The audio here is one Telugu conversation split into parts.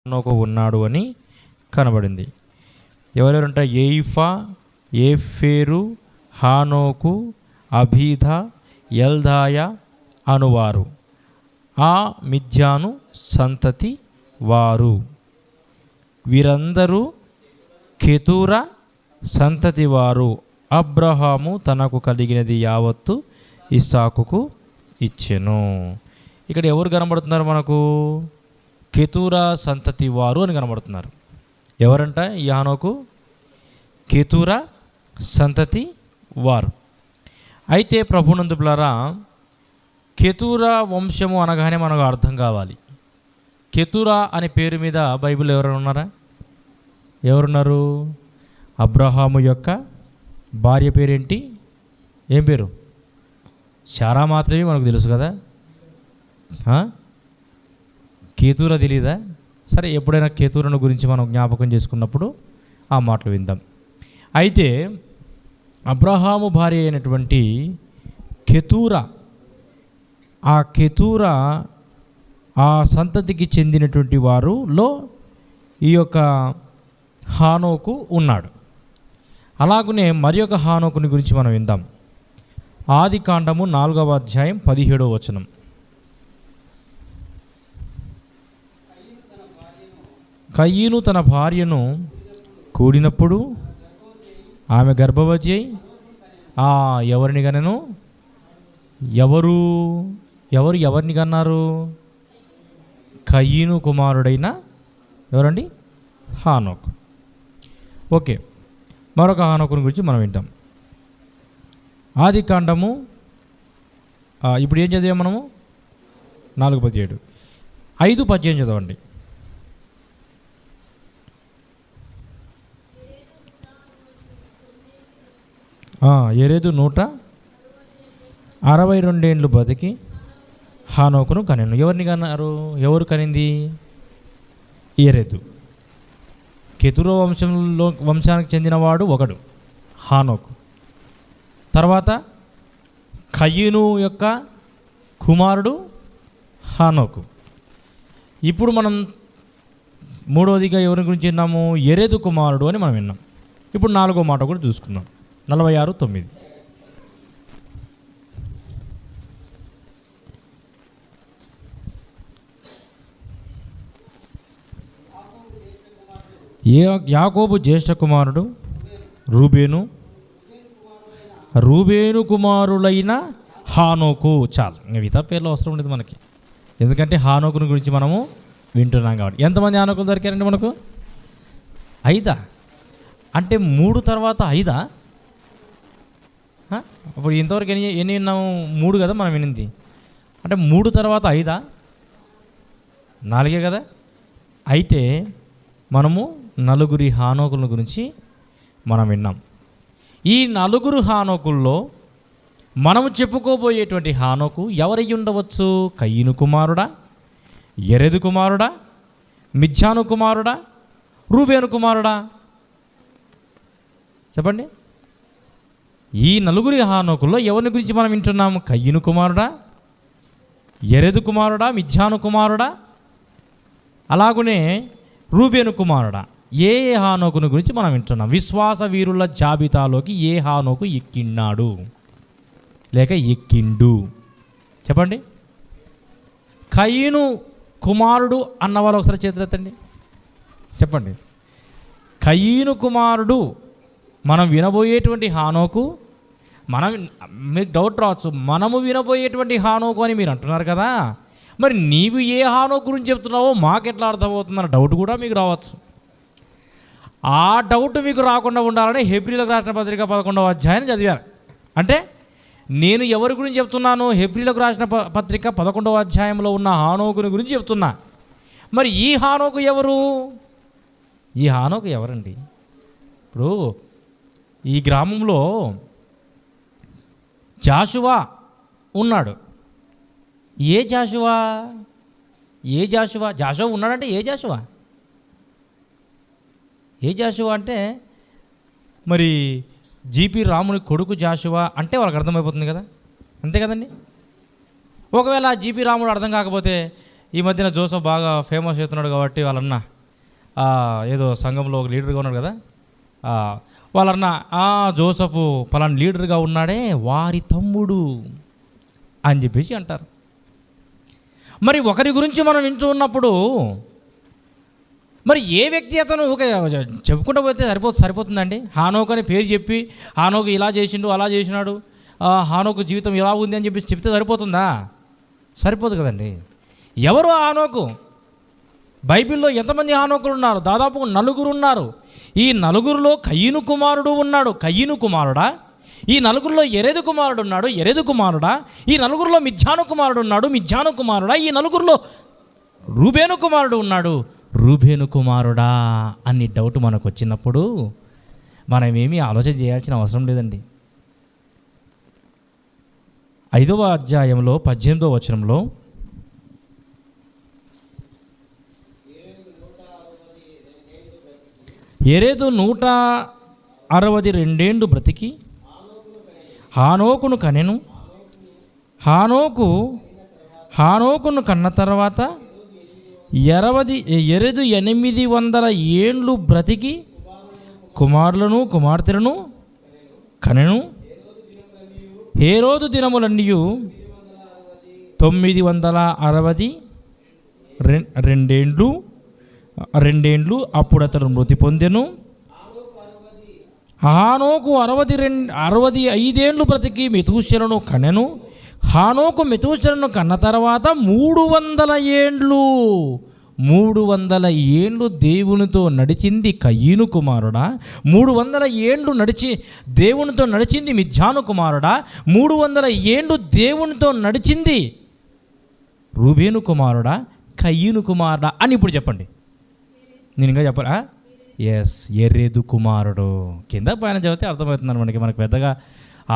హానోకు ఉన్నాడు అని కనబడింది. ఎవరెవరంటే ఎయిఫా, ఏఫేరు, హానోకు, అబీధ, ఎల్దాయ అనువారు ఆ మిద్యాను సంతతి వారు. వీరందరూ కెతూర సంతతి వారు. అబ్రహాము తనకు కలిగినది యావత్తు ఇస్సాకుకు ఇచ్చెను. ఇక్కడ ఎవరు కనబడుతున్నారు మనకు? కెతూర సంతతి వారు అని కనబడుతున్నారు. ఎవరంట ఈ హానోకు? కెతూర సంతతి వారు. అయితే ప్రభునందు బిడ్డలారా, కెతూర వంశము అనగానే మనకు అర్థం కావాలి. కెతూర అనే పేరు మీద బైబిల్ ఎవరైనా ఉన్నారా? ఎవరున్నారు? అబ్రహాము యొక్క భార్య పేరేంటి? ఏం పేరు? శారా మాత్రమే మనకు తెలుసు కదా. కేతూర తెలీదా? సరే, ఎప్పుడైనా కేతూరను గురించి మనం జ్ఞాపకం చేసుకున్నప్పుడు ఆ మాటలు విందాం. అయితే అబ్రహాము భార్య అయినటువంటి కెతూర, ఆ కెతూర ఆ సంతతికి చెందినటువంటి వారులో ఈ యొక్క హానోకు ఉన్నాడు. అలాగనే మరి ఒక హానోకుని గురించి మనం విందాం. ఆదికాండము 4వ అధ్యాయం 17వ వచనం. కయీను తన భార్యను కూడినప్పుడు ఆమె గర్భవతి అయి ఎవరిని కనెను? ఎవరిని కన్నారు? కయీను కుమారుడైన ఎవరండి? హానోకు. ఓకే, మరొక హానోకుని గురించి మనం వింటాం. ఆదికాండము ఇప్పుడు ఏం చదివాం మనము? 4:17. 5:18 చదవండి. ఎరేదు 162 ఏండ్లు బతికి హానోకును కనెను. ఎవరిని కన్నారు? ఎవరు కనింది? ఎరేదు. కెతూర వంశానికి చెందినవాడు ఒకడు హానోకు. తర్వాత కయీను యొక్క కుమారుడు హానోకు. ఇప్పుడు మనం మూడవదిగా ఎవరి గురించి విన్నాము? ఎరేదు కుమారుడు అని మనం విన్నాం. ఇప్పుడు 4వ మాట కూడా చూసుకుందాం. 46:9. యాకోబు జ్యేష్ఠ కుమారుడు రూబేను, రూబేను కుమారులైన హానోకు. చాలు, మిగతా పేర్లు అవసరం ఉండదు మనకి, ఎందుకంటే హానోకుని గురించి మనము వింటున్నాం కాబట్టి. ఎంతమంది హానోకులు దొరికారండి మనకు? 5. అంటే 3 తర్వాత 5. అప్పుడు ఇంతవరకు ఎన్ని విన్నాము? 3 కదా మనం వినింది. అంటే 3 తర్వాత 5, 4 కదా. అయితే మనము 4 హానోకుల గురించి మనం విన్నాం. ఈ 4 హానోకుల్లో మనము చెప్పుకోబోయేటువంటి హానోకు ఎవరై ఉండవచ్చు? కయీను కుమారుడా, ఎరెదు కుమారుడా, మిద్యాను కుమారుడా, రూబేను కుమారుడా? చెప్పండి. ఈ 4 హానోకుల్లో ఎవరిని గురించి మనం వింటున్నాము? కయీను కుమారుడా, ఎరెదు కుమారుడా, మిద్యాను కుమారుడా, అలాగునే రూబేను కుమారుడా? ఏ హానోకుని గురించి మనం వింటున్నాం? విశ్వాస వీరుల జాబితాలోకి ఏ హానోకు ఎక్కిన్నాడు లేక ఎక్కిండు? చెప్పండి. కయీను కుమారుడు అన్నవాళ్ళు ఒకసారి చేతులెత్తండి. చెప్పండి. కయీను కుమారుడు మనం వినబోయేటువంటి హానోకు. మీకు డౌట్ రావచ్చు, మనము వినబోయేటువంటి హానోకు అని మీరు అంటున్నారు కదా, మరి నీవు ఏ హానోకు గురించి చెప్తున్నావో మాకెట్లా అర్థమవుతుందన్న డౌట్ కూడా మీకు రావచ్చు. ఆ డౌట్ మీకు రాకుండా ఉండాలని హెబ్రీలకు రాసిన పత్రిక 11వ అధ్యాయాన్ని చదివాను. అంటే నేను ఎవరి గురించి చెప్తున్నాను? హెబ్రీలకు రాసిన పత్రిక 11వ అధ్యాయంలో ఉన్న హానోకుని గురించి చెప్తున్నా. మరి ఈ హానోకు ఎవరు? ఈ హానోకు ఎవరండి? ఇప్పుడు ఈ గ్రామంలో జాషువా ఉన్నాడు. ఏ జాషువా? జాషువా ఉన్నాడంటే ఏ జాషువా? ఏ జాషువా అంటే మరి జీపీ రాముని కొడుకు జాషువా అంటే వాళ్ళకి అర్థమైపోతుంది కదా, అంతే కదండి. ఒకవేళ జీపీ రాముడు అర్థం కాకపోతే ఈ మధ్యన జోసఫ్ బాగా ఫేమస్ అవుతున్నాడు కాబట్టి వాళ్ళన్న ఏదో సంఘంలో ఒక లీడర్గా ఉన్నాడు కదా, వాళ్ళన్న జోసఫ్ పలానా లీడర్గా ఉన్నాడే వారి తమ్ముడు అని చెప్పేసి అంటారు. మరి ఒకరి గురించి మనం వింటూ ఉన్నప్పుడు మరి ఏ వ్యక్తి అతను చెప్పుకుంటూ పోతే సరిపోతుందండి? హానోకు అని పేరు చెప్పి హానోకు ఇలా చేసిండు అలా చేసినాడు, హానోకు జీవితం ఇలా ఉంది అని చెప్పి చెప్తే సరిపోతుందా? సరిపోదు కదండి. ఎవరు హానోకు? బైబిల్లో ఎంతమంది హానోకులు ఉన్నారు? దాదాపు 4 ఉన్నారు. ఈ 4లో కయీను కుమారుడు ఉన్నాడు. కయీను కుమారుడా? ఈ 4లో ఎరెదు కుమారుడు ఉన్నాడు. ఎరెదు కుమారుడా? ఈ 4లో మిద్యాను కుమారుడు ఉన్నాడు. మిద్యాను కుమారుడా? ఈ 4లో రూబేను కుమారుడు ఉన్నాడు. రూబేను కుమారుడా అని డౌట్ మనకు వచ్చినప్పుడు మనమేమీ ఆలోచన చేయాల్సిన అవసరం లేదండి. 5వ అధ్యాయంలో 18వ వచనంలో ఎరెదు 162 బ్రతికి హానోకును కనెను. హానోకును కన్న తర్వాత ఎరెదు 800 ఏండ్లు బ్రతికి కుమారులను కుమార్తెలను కనెను. హేరోదు దినములన్నీ 962 అప్పుడు అతడు మృతి పొందెను. హానోకు 65 ఏండ్లు బ్రతికి మెతూషెలను కనెను. హానోకు మెతూషెలను కన్న తర్వాత 300 ఏండ్లు దేవునితో నడిచింది కయీను కుమారుడా? 300 ఏండ్లు దేవునితో నడిచింది మిద్యాను కుమారుడా? 300 ఏండ్లు దేవునితో నడిచింది రూబేను కుమారుడా? కయీను కుమారుడా అని ఇప్పుడు చెప్పండి. నేను ఇంకా చెప్పరా? ఎరెదు కుమారుడు. కింద పైన చదివితే అర్థమవుతుంది మనకు పెద్దగా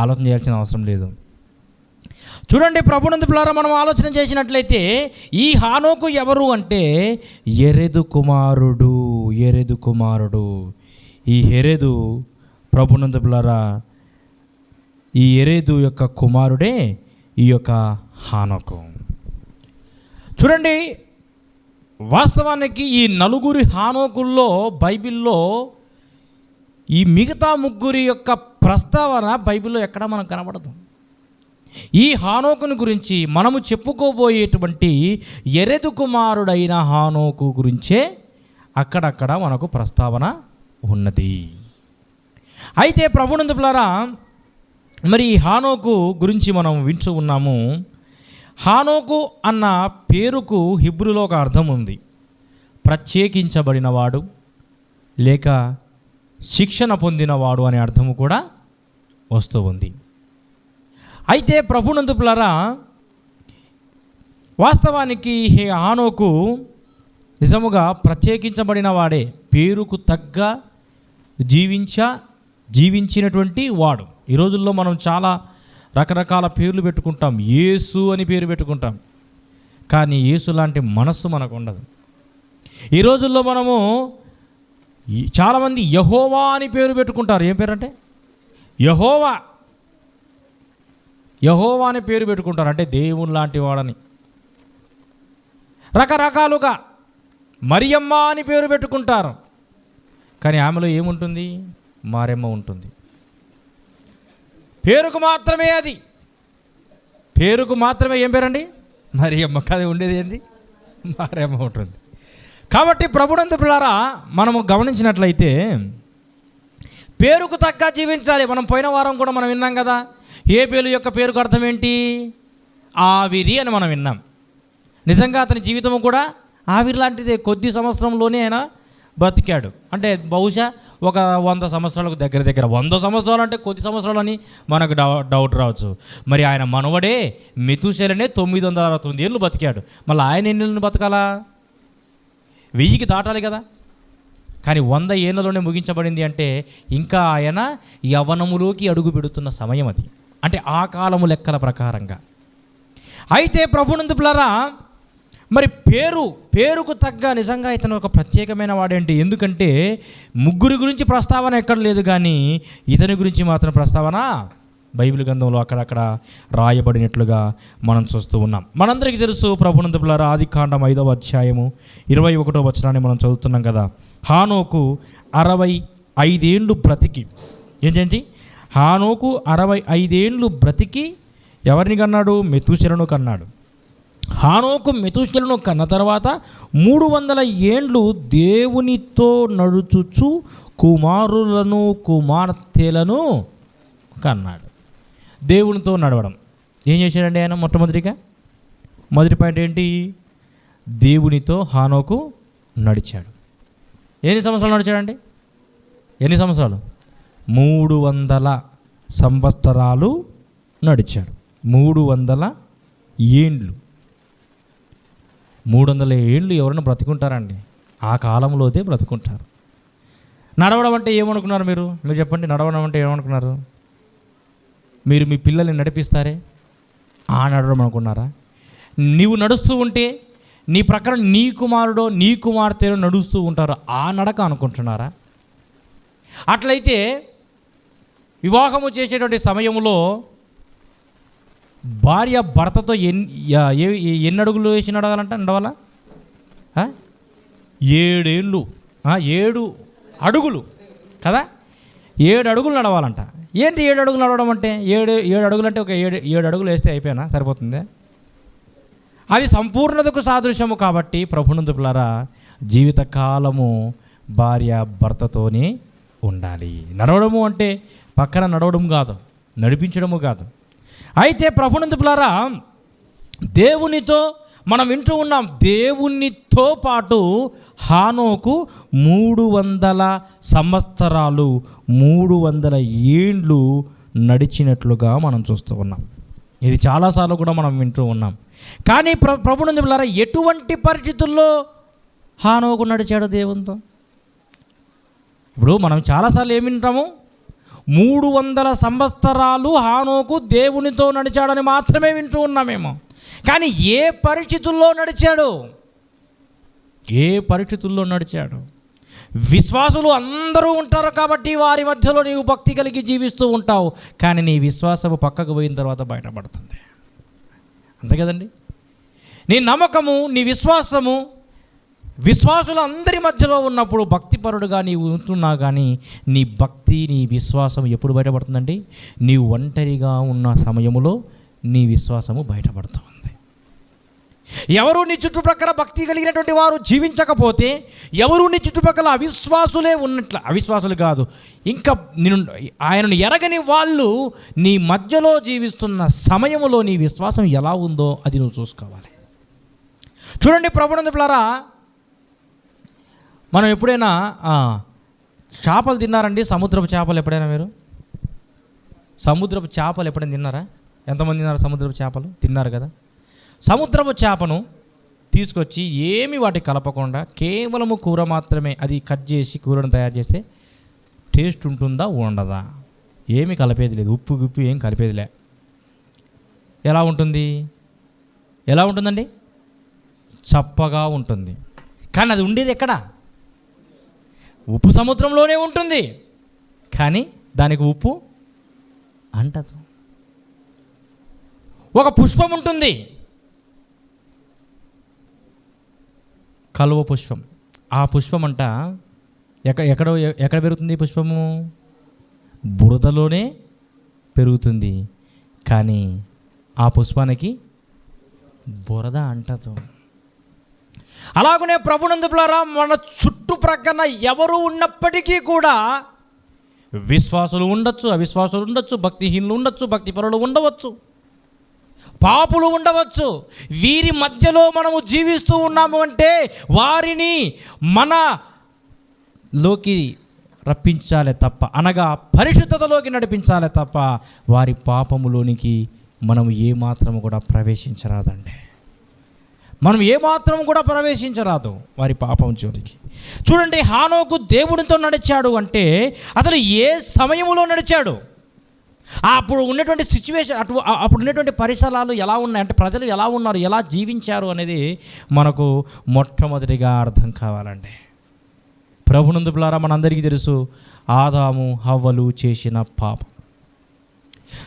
ఆలోచన చేయాల్సిన అవసరం లేదు. చూడండి, ప్రభునందు పిల్లారా, మనం ఆలోచన చేసినట్లయితే ఈ హానోకు ఎవరు అంటే ఎరెదు కుమారుడు. ఈ ఎరెదు ప్రభునందు పిల్లారా, ఈ ఎరెదు యొక్క కుమారుడే ఈ యొక్క హానోకు. చూడండి, వాస్తవానికి ఈ 4 హానోకుల్లో బైబిల్లో ఈ మిగతా 3 యొక్క ప్రస్తావన బైబిల్లో ఎక్కడా మనకు కనబడదు. ఈ హానోకుని గురించి మనము చెప్పుకోబోయేటువంటి ఎరెదు కుమారుడైన హానోకు గురించే అక్కడక్కడ మనకు ప్రస్తావన ఉన్నది. అయితే ప్రభునందు పిల్లారా, మరి ఈ హానోకు గురించి మనం వింటూ ఉన్నాము. హానోకు అన్న పేరుకు హిబ్రూలో ఒక అర్థం ఉంది. ప్రత్యేకించబడినవాడు లేక శిక్షణ పొందినవాడు అనే అర్థము కూడా వస్తూ ఉంది. అయితే ప్రభునందు పిల్లారా, వాస్తవానికి హానోకు నిజముగా ప్రత్యేకించబడిన వాడే, పేరుకు తగ్గ జీవించినటువంటి వాడు. ఈ రోజుల్లో మనం చాలా రకరకాల పేర్లు పెట్టుకుంటాం. యేసు అని పేరు పెట్టుకుంటాం, కానీ యేసు లాంటి మనస్సు మనకు ఉండదు. ఈ రోజుల్లో మనము చాలామంది యెహోవా అని పేరు పెట్టుకుంటారు. ఏం పేరు అంటే యెహోవా అని పేరు పెట్టుకుంటారు, అంటే దేవుని లాంటి వాడని. రకరకాలుగా మరియమ్మ అని పేరు పెట్టుకుంటారు, కానీ ఆమెలో ఏముంటుంది? మారెమ్మ ఉంటుంది. పేరుకు మాత్రమే, అది పేరుకు మాత్రమే. ఏం పేరండి? మరియమ్మ. కాదు, ఉండేది ఏంటి? మారెమ్మ ఉంటుంది. కాబట్టి ప్రభునందు పిల్లారా, మనము గమనించినట్లయితే పేరుకు తగ్గ జీవించాలి. మనం పోయిన వారం కూడా మనం విన్నాం కదా, హేబేలు యొక్క పేరుకు అర్థం ఏంటి? ఆవిరి అని మనం విన్నాం. నిజంగా అతని జీవితము కూడా ఆవిరి లాంటిదే. కొద్ది సంవత్సరంలోనే ఆయన బతికాడు. అంటే బహుశా ఒక 100 సంవత్సరాలకు దగ్గర 100 సంవత్సరాలు అంటే కొద్ది సంవత్సరాలు అని మనకు డౌట్ రావచ్చు. మరి ఆయన మనవడే మెతూషెలనే 969 ఏళ్ళు బతికాడు. మళ్ళీ ఆయన ఎన్ని ఏళ్ళు బతకాలా? 1000కి దాటాలి కదా. కానీ 100 ఏళ్ళలోనే ముగించబడింది అంటే ఇంకా ఆయన యవ్వనములోకి అడుగు పెడుతున్న సమయం అది, అంటే ఆ కాలము లెక్కల ప్రకారంగా. అయితే ప్రభునందు పిల్లారా, మరి పేరుకు తగ్గ నిజంగా ఇతను ఒక ప్రత్యేకమైన వాడేంటి? ఎందుకంటే 3 గురించి ప్రస్తావన ఎక్కడ లేదు, కానీ ఇతని గురించి మాత్రం ప్రస్తావన బైబిల్ గ్రంథంలో అక్కడక్కడ రాయబడినట్లుగా మనం చూస్తూ ఉన్నాం. మనందరికీ తెలుసు ప్రభునందు పిల్లరా, ఆదికాండం 5వ అధ్యాయము 21వ వచనాన్ని మనం చదువుతున్నాం కదా. హానోకు 65 ఏండ్లు బ్రతికి, ఏంటంటే హానోకు 65 ఏండ్లు బ్రతికి ఎవరిని కన్నాడు? మెతూషెలను కన్నాడు. హానోకు మెతూషెలను కన్న తర్వాత 300 ఏండ్లు దేవునితో నడుచుచు కుమారులను కుమార్తెలను కన్నాడు. దేవునితో నడవడం ఏం చేశాడండి ఆయన? మొదటి పాయింట్ ఏంటి? దేవునితో హానోకు నడిచాడు. ఎన్ని సంవత్సరాలు నడిచాడండి? ఎన్ని సంవత్సరాలు? 300 సంవత్సరాలు నడిచాడు. 300 ఏండ్లు. 300 ఏండ్లు ఎవరైనా బ్రతుకుంటారండి? ఆ కాలంలోతే బ్రతుకుంటారు. నడవడం అంటే ఏమనుకున్నారు మీరు చెప్పండి. నడవడం అంటే ఏమనుకున్నారు? మీరు మీ పిల్లల్ని నడిపిస్తారే, ఆ నడవడం అనుకున్నారా? నీవు నడుస్తూ ఉంటే నీ ప్రక్కన నీ కుమారుడో నీ కుమార్తెలో నడుస్తూ ఉంటారు, ఆ నడక అనుకుంటున్నారా? అట్లయితే వివాహము చేసేటువంటి సమయంలో భార్య భర్తతో ఎన్ని అడుగులు వేసి నడవాలా? 7 ఏళ్ళు, 7 అడుగులు కదా, 7 అడుగులు నడవాలంట. ఏంటి 7 అడుగులు నడవడం అంటే? 7 అడుగులు అంటే ఒక 7 అడుగులు వేస్తే అయిపోయినా సరిపోతుంది? అది సంపూర్ణతకు సాదృశ్యము. కాబట్టి ప్రభునందు పిల్లరా, జీవితకాలము భార్య భర్తతోనే ఉండాలి. నడవడము అంటే పక్కన నడవడం కాదు, నడిపించడము కాదు. అయితే ప్రభునందు పిల్లరా, దేవునితో మనం వింటూ ఉన్నాం, దేవునితో పాటు హానోకు 300 సంవత్సరాలు 300 ఏండ్లు నడిచినట్లుగా మనం చూస్తూ ఉన్నాం. ఇది చాలాసార్లు కూడా మనం వింటూ ఉన్నాం. కానీ ప్రభునందు పిల్లరా, ఎటువంటి పరిస్థితుల్లో హానోకు నడిచాడు దేవునితో? ఇప్పుడు మనం చాలాసార్లు ఏమి వింటాము? 300 సంవత్సరాలు హానోకు దేవునితో నడిచాడని మాత్రమే వింటూ ఉన్నామేమో. కానీ ఏ పరిస్థితుల్లో నడిచాడు? ఏ పరిస్థితుల్లో నడిచాడు? విశ్వాసులు అందరూ ఉంటారు కాబట్టి వారి మధ్యలో నీవు భక్తి కలిగి జీవిస్తూ ఉంటావు. కానీ నీ విశ్వాసము పక్కకు పోయిన తర్వాత బయటపడుతుంది. అంతే కదండి? నీ నమ్మకము, నీ విశ్వాసము విశ్వాసులు అందరి మధ్యలో ఉన్నప్పుడు భక్తిపరుడుగా నీవు ఉంటున్నా కానీ నీ భక్తి, నీ విశ్వాసం ఎప్పుడు బయటపడుతుందండి? నీవు ఒంటరిగా ఉన్న సమయంలో నీ విశ్వాసము బయటపడుతుంది. ఎవరు నీ చుట్టుప్రక్కల భక్తి కలిగినటువంటి వారు జీవించకపోతే, ఎవరు నీ చుట్టుప్రక్కల అవిశ్వాసులే ఉన్నట్లు, అవిశ్వాసులు కాదు ఇంకా ఆయనను ఎరగని వాళ్ళు నీ మధ్యలో జీవిస్తున్న సమయంలో నీ విశ్వాసం ఎలా ఉందో అది నువ్వు చూసుకోవాలి. చూడండి ప్రభునందు పిల్లరా, మనం ఎప్పుడైనా చేపలు తిన్నారండి? సముద్రపు చేపలు ఎప్పుడైనా మీరు సముద్రపు చేపలు ఎప్పుడైనా తిన్నారా? ఎంతమంది తిన్నారు సముద్రపు చేపలు? తిన్నారు కదా. సముద్రపు చేపను తీసుకొచ్చి ఏమి వాటి కలపకుండా కేవలము కూర మాత్రమే అది కట్ చేసి కూరను తయారు చేస్తే టేస్ట్ ఉంటుందా ఉండదా? ఏమి కలిపేది లేదు, ఉప్పు గిప్పు ఏం కలిపేదిలే. ఎలా ఉంటుంది? ఎలా ఉంటుందండి? చప్పగా ఉంటుంది. కానీ అది ఉండేది ఎక్కడ? ఉప్పు సముద్రంలోనే ఉంటుంది, కానీ దానికి ఉప్పు అంటదు. ఒక పుష్పం ఉంటుంది, కలువ పుష్పం. ఆ పుష్పం అంట ఎక్కడ పెరుగుతుంది? పుష్పము బురదలోనే పెరుగుతుంది, కానీ ఆ పుష్పానికి బురద అంటదు. అలాగనే ప్రభునందు పిల్లరా, మన చుట్టుప్రక్కన ఎవరు ఉన్నప్పటికీ కూడా విశ్వాసులు ఉండొచ్చు, అవిశ్వాసులు ఉండొచ్చు, భక్తిహీనులు ఉండొచ్చు, భక్తిపరులు ఉండవచ్చు, పాపులు ఉండవచ్చు. వీరి మధ్యలో మనము జీవిస్తూ ఉన్నాము అంటే వారిని మనలోకి రప్పించాలే తప్ప, అనగా పరిశుద్ధతలోకి నడిపించాలే తప్ప వారి పాపములోనికి మనము ఏమాత్రము కూడా ప్రవేశించరాదండి. మనం ఏమాత్రం కూడా ప్రవేశించరాదు వారి పాపం జోలికి. చూడండి, హానోకు దేవునితో నడిచాడు అంటే అసలు ఏ సమయంలో నడిచాడు? అప్పుడు ఉన్నటువంటి సిచ్యువేషన్, అప్పుడు ఉన్నటువంటి పరిసరాలు ఎలా ఉన్నాయి అంటే ప్రజలు ఎలా ఉన్నారు, ఎలా జీవించారు అనేది మనకు మొట్టమొదటిగా అర్థం కావాలండి. ప్రభునందు పిల్లరా, మనందరికీ తెలుసు ఆదాము హవ్వలు చేసిన పాపం.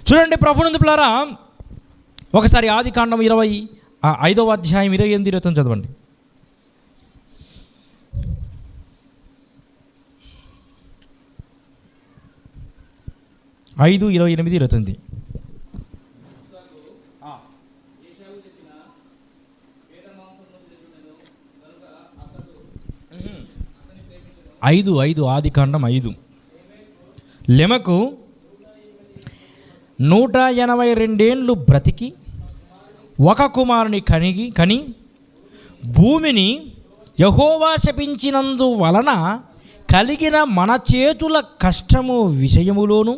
చూడండి ప్రభునందు పిల్లారా, ఒకసారి ఆదికాండం 25వ అధ్యాయం 28 చదవండి. 5:28-29. 5 ఆదికాండం 5. లెమెకు 182 బ్రతికి ఒక కుమారుని కని భూమిని యెహోవా శపించినందు వలన కలిగిన మన చేతుల కష్టము విషయములోను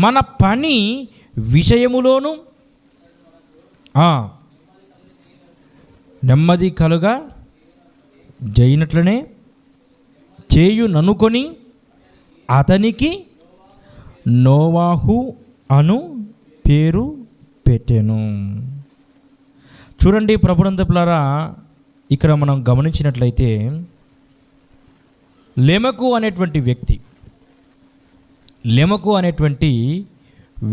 మన పని విషయములోను నెమ్మది కలుగా జైనట్లనే చేయుననుకొని అతనికి నోవాహు అను పేరు పెట్టెను. చూడండి ప్రభునందు పిల్లారా, ఇక్కడ మనం గమనించినట్లయితే లెమెకు అనేటువంటి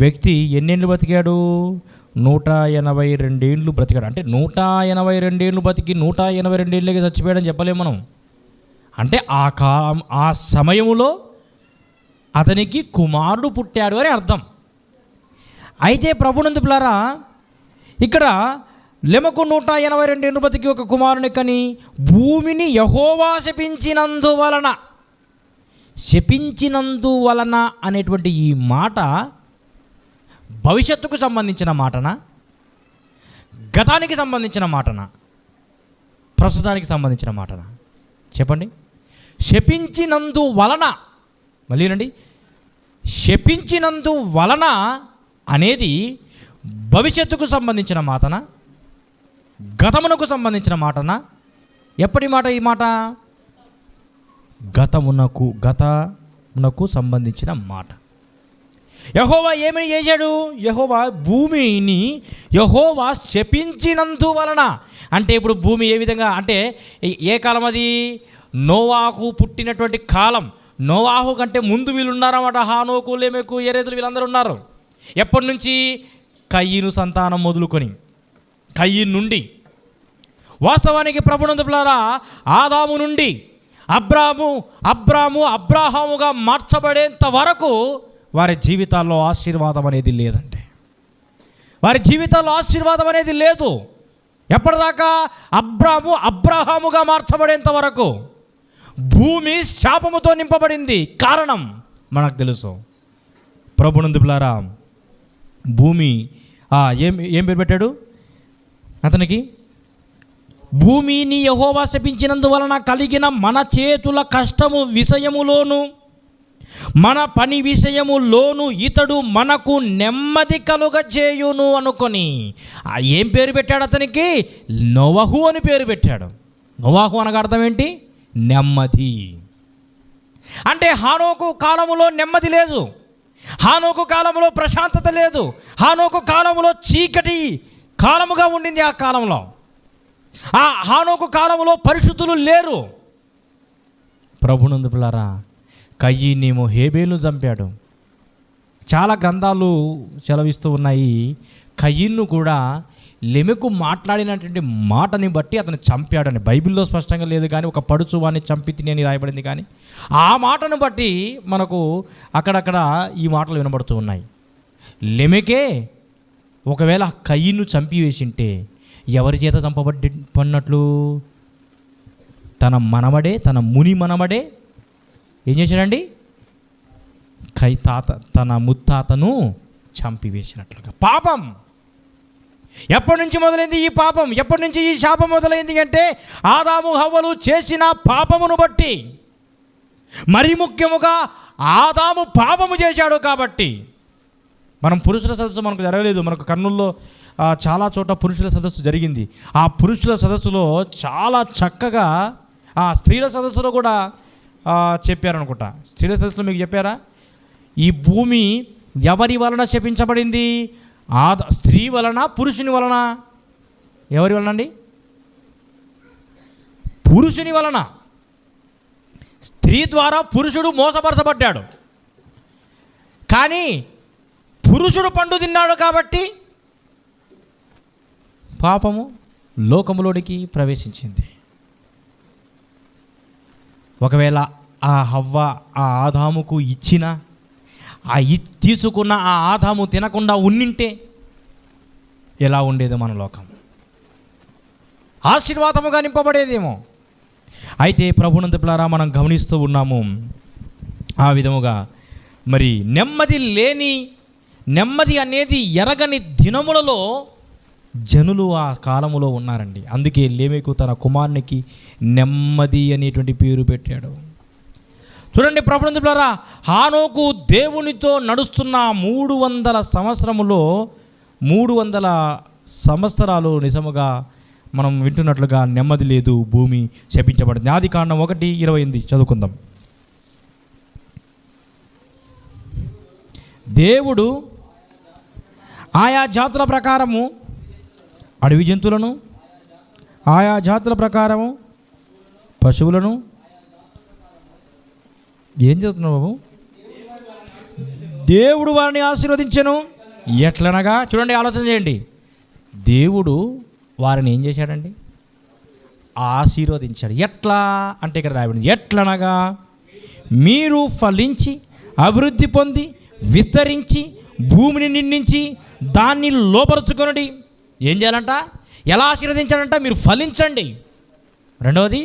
వ్యక్తి ఎన్నేళ్ళు బ్రతికాడు? 182 ఏళ్ళు బ్రతికాడు. అంటే 182 ఏళ్ళు బ్రతికి 182 ఏళ్ళకి చచ్చిపోయాడని చెప్పలేము మనం. అంటే ఆ సమయంలో అతనికి కుమారుడు పుట్టాడు అని అర్థం. అయితే ప్రభునందు పిల్లారా, ఇక్కడ లెమెకు 182 ఏళ్ళు బ్రతికి ఒక కుమారుని కని భూమిని యెహోవా శపించినందువలన అనేటువంటి ఈ మాట భవిష్యత్తుకు సంబంధించిన మాటనా, గతానికి సంబంధించిన మాటనా, ప్రస్తుతానికి సంబంధించిన మాటనా? చెప్పండి. శపించినందువలన, మళ్ళీ రండి, శపించినందువలన అనేది భవిష్యత్తుకు సంబంధించిన మాటనా, గతమునకు సంబంధించిన మాటనా? ఎప్పటి మాట ఈ మాట? గతమునకు సంబంధించిన మాట. యెహోవా ఏమని చేశాడు? భూమిని యెహోవా శపించినందువలన. అంటే ఇప్పుడు భూమి ఏ విధంగా అంటే ఏ కాలం అది? నోవాహు పుట్టినటువంటి కాలం. నోవాహు కంటే ముందు వీళ్ళు ఉన్నారన్నమాట. హానోకు, లెమెకు, యెరెదు వీళ్ళందరూ ఉన్నారు. ఎప్పటి నుంచి? కయీను సంతానం మొదలుకొని, కయీను నుండి వాస్తవానికి ప్రభునందు పిల్లారా ఆదాము నుండి అబ్రాహాముగా మార్చబడేంత వరకు వారి జీవితాల్లో ఆశీర్వాదం అనేది లేదంటే, వారి జీవితాల్లో ఆశీర్వాదం అనేది లేదు. ఎప్పటిదాకా? అబ్రాహాముగా మార్చబడేంత వరకు భూమి శాపముతో నింపబడింది. కారణం మనకు తెలుసు. ప్రభునందు పిల్లారా, భూమి ఏం పేరు పెట్టాడు అతనికి? భూమిని యెహోవా శపించినందువలన కలిగిన మన చేతుల కష్టము విషయములోను మన పని విషయములోను ఇతడు మనకు నెమ్మది కలుగజేయును అనుకొని ఏం పేరు పెట్టాడు అతనికి? నోవహు అని పేరు పెట్టాడు. నోవహు అనగా అర్థం ఏంటి? నెమ్మది. అంటే హానోకు కాలములో నెమ్మది లేదు, హానోకు కాలంలో ప్రశాంతత లేదు, హానోకు కాలంలో చీకటి కాలముగా ఉండింది. ఆ కాలంలో, ఆ హానోకు కాలంలో పరిశుద్ధులు లేరు. ప్రభునందు పిల్లారా, కయీనేమో హేబేలును చంపాడు. చాలా గ్రంథాలు సెలవిస్తూ ఉన్నాయి. కయీన్ను కూడా లెమెకు మాట్లాడినటువంటి మాటని బట్టి అతను చంపాడని. బైబిల్లో స్పష్టంగా లేదు కానీ ఒక పడుచు వాడిని చంపి తిని అని రాయబడింది. కానీ ఆ మాటను బట్టి మనకు అక్కడక్కడ ఈ మాటలు వినబడుతూ ఉన్నాయి. లెమెకే ఒకవేళ కయీన్ను చంపివేసింటే ఎవరి చేత చంపబడినట్లు? తన ముని మనమడే ఏం చేశాడండి? తన ముత్తాతను చంపివేసినట్లుగా. పాపం ఎప్పటి నుంచి మొదలైంది ఈ పాపం? ఎప్పటి నుంచి ఈ శాపం మొదలైంది అంటే ఆదాము హవ్వలు చేసిన పాపమును బట్టి. మరి ముఖ్యముగా ఆదాము పాపము చేశాడు కాబట్టి. మనం పురుషుల సదస్సు మనకు జరగలేదు. మనకు కర్నూలులో చాలా చోట పురుషుల సదస్సు జరిగింది. ఆ పురుషుల సదస్సులో చాలా చక్కగా స్త్రీల సదస్సులో కూడా చెప్పారనుకుంటా. స్త్రీల సదస్సులో మీకు చెప్పారా? ఈ భూమి ఎవరి వలన శపించబడింది? స్త్రీ వలన, పురుషుని వలన? ఎవరి వలన అండి? పురుషుని వలన. స్త్రీ ద్వారా పురుషుడు మోసపరచబడ్డాడు. కానీ పురుషుడు పండు తిన్నాడు కాబట్టి పాపము లోకములోనికి ప్రవేశించింది. ఒకవేళ ఆ హవ్వ ఆ ఆదాముకు ఇచ్చిన తీసుకున్న ఆ ఆదాము తినకుండా ఉన్నింటే ఎలా ఉండేదో మన లోకం? ఆశీర్వాదముగా నింపబడేదేమో. అయితే ప్రభునందు పిల్లారా, మనం గమనిస్తూ ఉన్నాము ఆ విధముగా మరి నెమ్మది అనేది ఎరగని దినములలో జనులు ఆ కాలములో ఉన్నారండి. అందుకే లేమెకు తన కుమారునికి నెమ్మది అనేటువంటి పేరు పెట్టాడు. చూడండి ప్రభునందు పిల్లారా, హానోకు దేవునితో నడుస్తున్న 300 సంవత్సరములో 300 సంవత్సరాలు నిజముగా మనం వింటున్నట్లుగా నెమ్మది లేదు, భూమి శపించబడింది. ఆదికాండం 1:28 చదువుకుందాం. దేవుడు ఆయా జాతుల ప్రకారము అడవి జంతువులను, ఆయా జాతుల ప్రకారము పశువులను, ఏం చదువుతున్నావు బాబు? దేవుడు వారిని ఆశీర్వదించెను. ఎట్లనగా, చూడండి, ఆలోచన చేయండి. దేవుడు వారిని ఏం చేశాడండి? ఆశీర్వదించాడు. ఎట్లా అంటే ఇక్కడ రాయబడింది, ఎట్లనగా మీరు ఫలించి అభివృద్ధి పొంది విస్తరించి భూమిని నిండించి దాన్ని లోపరుచుకొనడి. ఏం చేయాలంట? ఎలా ఆశీర్వదించాలంట? మీరు ఫలించండి, రెండవది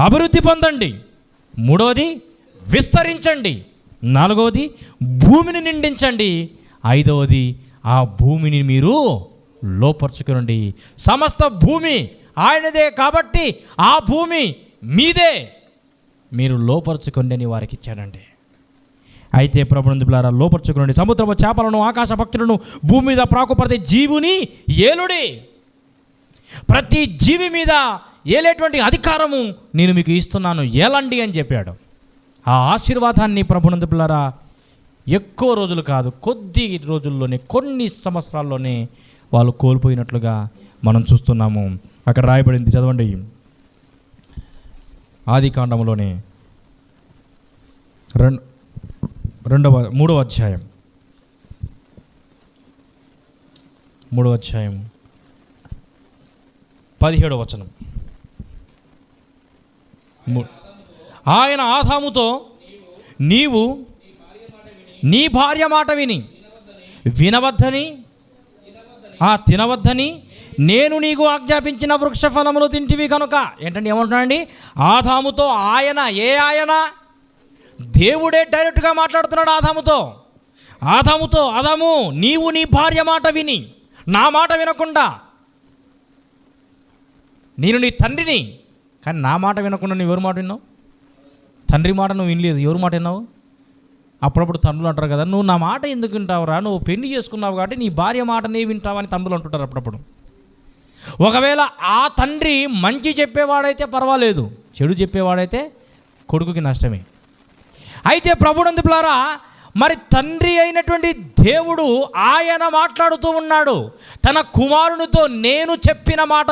అభివృద్ధి పొందండి, మూడవది విస్తరించండి, నాలుగవది భూమిని నిండించండి, ఐదవది ఆ భూమిని మీరు లోపరుచుకునండి. సమస్త భూమి ఆయనదే కాబట్టి ఆ భూమి మీదే, మీరు లోపరుచుకోండి అని వారికి ఇచ్చాడండి. అయితే ప్రభునందు పిల్లారా, లోపరుచుకునండి, సముద్రపు చేపలను, ఆకాశ పక్షులను, భూమి మీద ప్రాకుపడితే జీవుని ఏలుడి. ప్రతి జీవి మీద ఏలేటువంటి అధికారము నేను మీకు ఇస్తున్నాను, ఏలండి అని చెప్పాడు. ఆ ఆశీర్వాదాన్ని ప్రభునందు పిల్లారా ఎక్కువ రోజులు కాదు, కొద్ది రోజుల్లోనే, కొన్ని సంవత్సరాల్లోనే వాళ్ళు కోల్పోయినట్లుగా మనం చూస్తున్నాము. అక్కడ రాయబడింది, చదవండి. ఆదికాండంలోనే 3వ అధ్యాయం 17వ వచనం. ఆయన ఆదాముతో, నీవు నీ భార్య మాట తినవద్దని నేను నీకు ఆజ్ఞాపించిన వృక్ష ఫలములు తింటివి కనుక. ఏంటంటే ఏమంటున్నాడండి? ఆదాముతో ఆయన, ఏ ఆయన? దేవుడే డైరెక్ట్గా మాట్లాడుతున్నాడు ఆదాముతో, ఆదాము నీవు నీ భార్య మాట విని, నా మాట వినకుండా, నేను నీ తండ్రిని కానీ నా మాట వినకుండా నువ్వు ఎవరి మాట విన్నావు? తండ్రి మాట నువ్వు వినలేదు, ఎవరి మాట విన్నావు? అప్పుడప్పుడు తండ్రులు అంటారు కదా, నువ్వు నా మాట ఎందుకు వింటావురా, నువ్వు పెళ్లి చేసుకున్నావు కాబట్టి నీ భార్య మాటనే వింటావని తండ్రులు అంటుంటారు అప్పుడప్పుడు. ఒకవేళ ఆ తండ్రి మంచి చెప్పేవాడైతే పర్వాలేదు, చెడు చెప్పేవాడైతే కొడుకుకి నష్టమే. అయితే ప్రభునందు పిల్లారా, మరి తండ్రి అయినటువంటి దేవుడు ఆయన మాట్లాడుతూ ఉన్నాడు తన కుమారునితో. నేను చెప్పిన మాట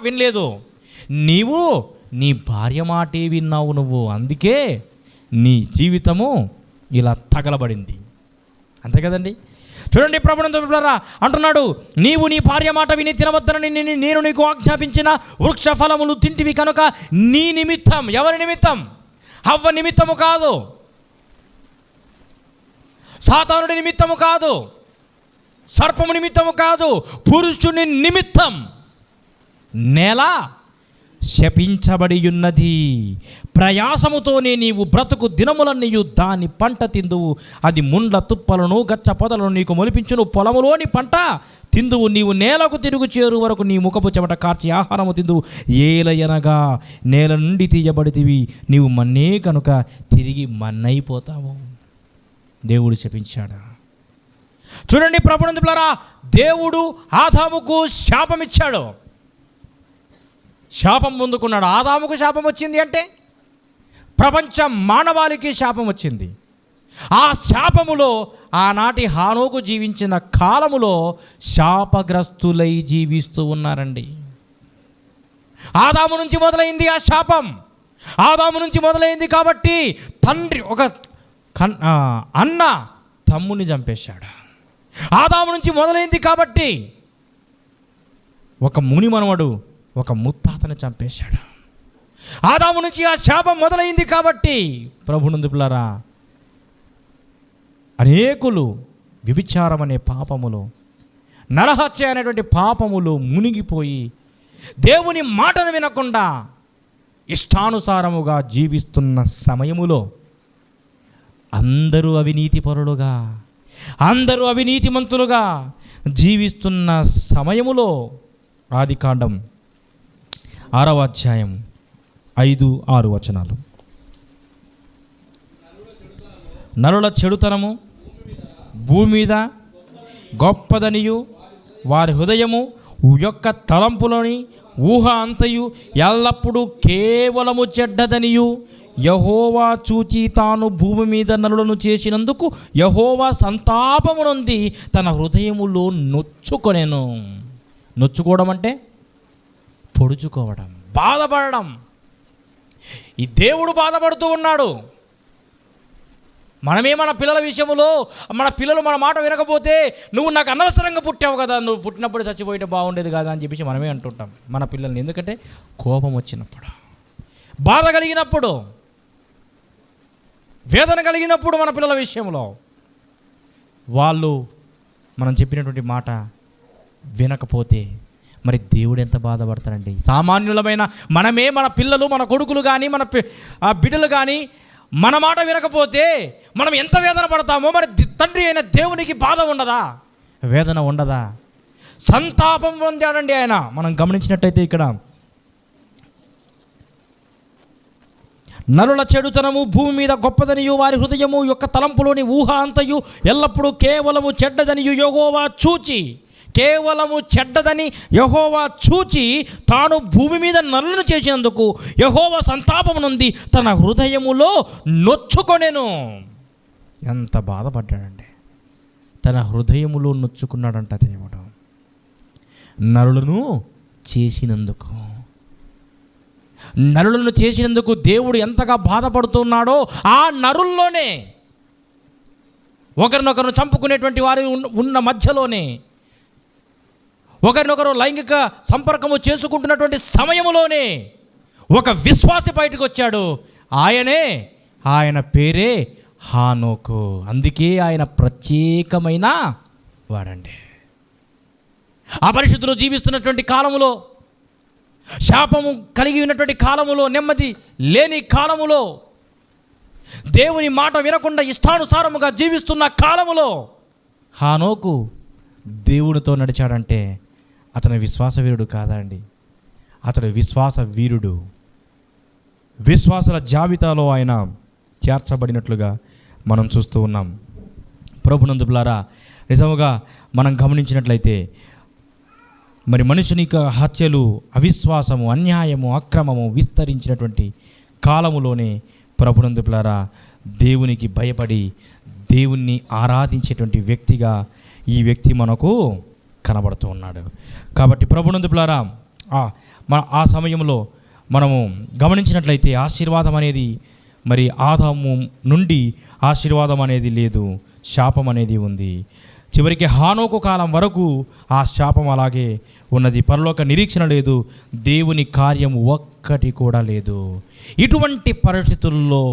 వినలేదు, నీవు నీ భార్య మాటే విన్నావు నువ్వు, అందుకే నీ జీవితము ఇలా తగలబడింది. అంతే కదండి? చూడండి, ప్రభునందు పిల్లారా అంటున్నాడు, నీవు నీ భార్య మాట విని తినవద్దనని నేను నీకు ఆజ్ఞాపించిన వృక్ష ఫలములు తింటివి కనుక నీ నిమిత్తం. ఎవరి నిమిత్తం? హవ్వ నిమిత్తము కాదు, సాతానుడి నిమిత్తము కాదు, సర్పము నిమిత్తము కాదు, పురుషుని నిమిత్తం నేల శపించబడి ఉన్నది. ప్రయాసముతోనే నీవు బ్రతుకు దినములన్నీయు దాని పంట తిందువు. అది ముండ్ల తుప్పలను గచ్చ పొదలను నీకు మొలిపించును. పొలములోని పంట తిందువు. నీవు నేలకు తిరుగు చేరు వరకు నీ ముఖపు చెమట కార్చి ఆహారము తిందువు. ఏలయనగా నేల నుండి తీయబడితివి, నీవు మన్నే కనుక తిరిగి మన్నైపోతావు. దేవుడు శపించాడు. చూడండి ప్రభునందు పిల్లారా, దేవుడు ఆదాముకు శాపమిచ్చాడు. శాపం పొందుకున్నాడు. ఆదాముకు శాపం వచ్చింది అంటే ప్రపంచ మానవాళికి శాపం వచ్చింది. ఆ శాపములో ఆనాటి హానోకు జీవించిన కాలములో శాపగ్రస్తులై జీవిస్తూ ఉన్నారండి. ఆదాము నుంచి మొదలైంది ఆ శాపం. ఆదాము నుంచి మొదలైంది కాబట్టి తండ్రి అన్న తమ్ముని చంపేశాడు. ఆదాము నుంచి మొదలైంది కాబట్టి ఒక ముని మనవడు ఒక ముత్తాతను చంపేశాడు. ఆదాము నుంచి ఆ శాపం మొదలైంది కాబట్టి ప్రభునందు పిల్లరా అనేకులు వ్యభిచారం అనే పాపములు, నరహత్య అనేటువంటి పాపములు మునిగిపోయి దేవుని మాటను వినకుండా ఇష్టానుసారముగా జీవిస్తున్న సమయములో అందరూ అవినీతిపరులుగా, అందరూ అవినీతిమంతులుగా జీవిస్తున్న సమయములో ఆదికాండం 6వ అధ్యాయం 5-6 వచనాలు. నరుల చెడుతనము భూమి మీద గొప్పదనియు వారి హృదయము యొక్క తలంపులోని ఊహ అంతయు ఎల్లప్పుడూ కేవలము చెడ్డదనియు యెహోవా చూచి తాను భూమి మీద నరులను చేసినందుకు యెహోవా సంతాపము నొంది తన హృదయములో నొచ్చుకొనెను. నొచ్చుకోవడం అంటే పొడుచుకోవడం, బాధపడడం. ఈ దేవుడు బాధపడుతూ ఉన్నాడు. మనమే మన పిల్లల విషయంలో మన పిల్లలు మన మాట వినకపోతే నువ్వు నాకు అనవసరంగా పుట్టావు కదా, నువ్వు పుట్టినప్పుడు చచ్చిపోయితే బాగుండేది కదా అని చెప్పేసి మనమే అంటుంటాం మన పిల్లల్ని. ఎందుకంటే కోపం వచ్చినప్పుడు, బాధ కలిగినప్పుడు, వేదన కలిగినప్పుడు మన పిల్లల విషయంలో వాళ్ళు మనం చెప్పినటువంటి మాట వినకపోతే మరి దేవుడు ఎంత బాధపడతాడండి. సామాన్యులమైన మనమే మన పిల్లలు, మన కొడుకులు కానీ మన బిడ్డలు కానీ మన మాట వినకపోతే మనం ఎంత వేదన పడతామో మరి తండ్రి అయిన దేవునికి బాధ ఉండదా, వేదన ఉండదా? సంతాపం పొందాడండి ఆయన. మనం గమనించినట్టయితే ఇక్కడ నరుల చెడుతనము భూమి మీద గొప్పదనియు వారి హృదయము యొక్క తలంపులోని ఊహ అంతయు ఎల్లప్పుడూ కేవలము చెడ్డదనియు యెహోవా చూచి, కేవలము చెడ్డదని యెహోవా చూచి తాను భూమి మీద నరులను చేసినందుకు యెహోవా సంతాపము నొంది తన హృదయములో నొచ్చుకొనెను. ఎంత బాధపడ్డాడండి, తన హృదయములో నొచ్చుకున్నాడంట దేవుడు నరులను చేసినందుకు. నరులను చేసినందుకు దేవుడు ఎంతగా బాధపడుతున్నాడో ఆ నరుల్లోనే, ఒకరినొకరు చంపుకునేటువంటి వారి ఉన్న మధ్యలోనే, ఒకరినొకరు లైంగిక సంపర్కము చేసుకుంటున్నటువంటి సమయములోనే ఒక విశ్వాసి బయటకు వచ్చాడు. ఆయన పేరే హానోకు. అందుకే ఆయన ప్రత్యేకమైన వాడండి. అపరిశుద్ధులు జీవిస్తున్నటువంటి కాలములో, శాపము కలిగి ఉన్నటువంటి కాలములో, నెమ్మది లేని కాలములో, దేవుని మాట వినకుండా ఇష్టానుసారముగా జీవిస్తున్న కాలములో హానోకు దేవునితో నడిచాడంటే అతని విశ్వాస వీరుడు కాదా అండి? అతడు విశ్వాస వీరుడు. విశ్వాసుల జాబితాలో ఆయన చేర్చబడినట్లుగా మనం చూస్తూ ఉన్నాం. ప్రభునందులారా, నిజముగా మనం గమనించినట్లయితే మరి మనుషుని హత్యలు, అవిశ్వాసము, అన్యాయము, అక్రమము విస్తరించినటువంటి కాలములోనే ప్రభునందులారా దేవునికి భయపడి దేవుణ్ణి ఆరాధించేటువంటి వ్యక్తిగా ఈ వ్యక్తి మనకు కనబడుతూ ఉన్నాడు. కాబట్టి ప్రభునందులారా ఆ సమయంలో మనము గమనించినట్లయితే ఆశీర్వాదం అనేది మరి ఆదాము నుండి ఆశీర్వాదం అనేది లేదు, శాపం అనేది ఉంది. చివరికి హానోకు కాలం వరకు ఆ శాపం అలాగే ఉన్నది. పరలోక నిరీక్షణ లేదు, దేవుని కార్యం ఒక్కటి కూడా లేదు. ఇటువంటి పరిస్థితుల్లో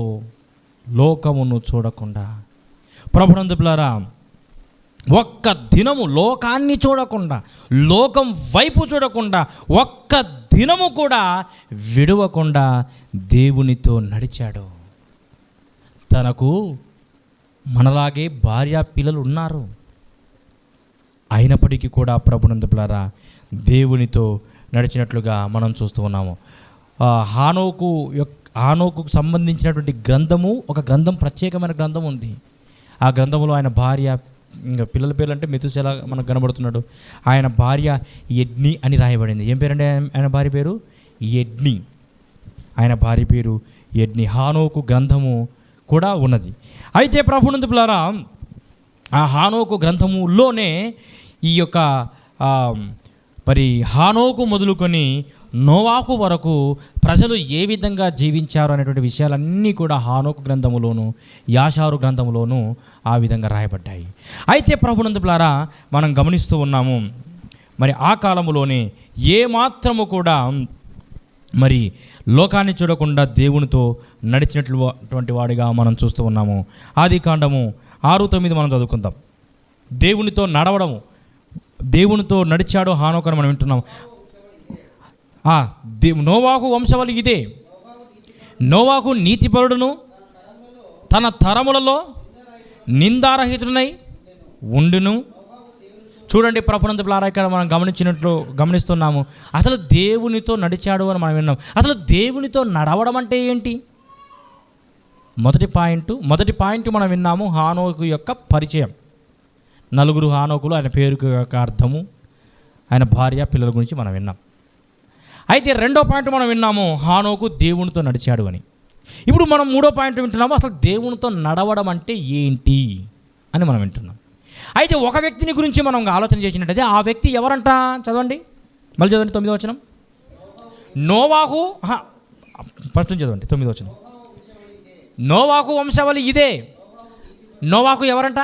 లోకమును చూడకుండా, ప్రభునందులారా ఒక్క దినము లోకాన్ని చూడకుండా, లోకం వైపు చూడకుండా, ఒక్క దినము కూడా విడవకుండా దేవునితో నడిచాడు. తనకు మనలాగే భార్య పిల్లలు ఉన్నారు. అయినప్పటికీ కూడా ప్రభునందులారా దేవునితో నడిచినట్లుగా మనం చూస్తూ ఉన్నాము. హానోకు సంబంధించినటువంటి గ్రంథము, ఒక గ్రంథం, ప్రత్యేకమైన గ్రంథం ఉంది. ఆ గ్రంథంలో ఆయన భార్య, ఇంకా పిల్లల పేర్లు అంటే మెతుసెల మనకు కనబడుతున్నాడు. ఆయన భార్య యెడ్ని అని రాయబడింది. ఏం పేరంటే ఆయన భార్య పేరు? యెడ్ని. ఆయన భార్య పేరు యెడ్ని. హానోకు గ్రంథము కూడా ఉన్నది. అయితే ప్రభునందులారా ఆ హానోకు గ్రంథములోనే ఈ యొక్క మరి హానోకు మొదలుకొని నోవాహు వరకు ప్రజలు ఏ విధంగా జీవించారు అనేటువంటి విషయాలన్నీ కూడా హానోకు గ్రంథములోను యాషారు గ్రంథములోను ఆ విధంగా రాయబడ్డాయి. అయితే ప్రభునందు ప్రియులారా, మనం గమనిస్తూ ఉన్నాము, మరి ఆ కాలంలోనే ఏమాత్రము కూడా మరి లోకాన్ని చూడకుండా దేవునితో నడిచినటువంటి వాడిగా మనం చూస్తూ ఉన్నాము. ఆదికాండము 6:9 మనం చదువుకుందాం. దేవునితో నడవడము, దేవునితో నడిచాడు హానోకు అని మనం వింటున్నాం. నోవాహు వంశవళి ఇదే. నోవాహు నీతిపరుడును తన తరములలో నిందారహితుడై ఉండును. చూడండి ప్రభునందు ప్రియులారా, ఇక్కడ మనం గమనిస్తున్నాము, అసలు దేవునితో నడిచాడు అని మనం విన్నాం. అసలు దేవునితో నడవడం అంటే ఏంటి? మొదటి పాయింట్ మనం విన్నాము, హానోకు యొక్క పరిచయం. 4 హానోకులు, ఆయన పేరుకు యొక్క అర్థము, ఆయన భార్య పిల్లల గురించి మనం విన్నాం. అయితే రెండో పాయింట్ మనం విన్నాము, హానోకు దేవునితో నడిచాడు అని. ఇప్పుడు మనం 3వ పాయింట్ వింటున్నాము, అసలు దేవునితో నడవడం అంటే ఏంటి అని మనం వింటున్నాం. అయితే ఒక వ్యక్తిని గురించి మనం ఆలోచన చేసినట్టయితే ఆ వ్యక్తి ఎవరంట? చదవండి, మళ్ళీ చదవండి 9వ వచనం. నోవాహు, ఫస్ట్ నుంచి చదవండి 9వ వచనం. నోవాహు వంశవళి ఇదే. నోవాహు ఎవరంట?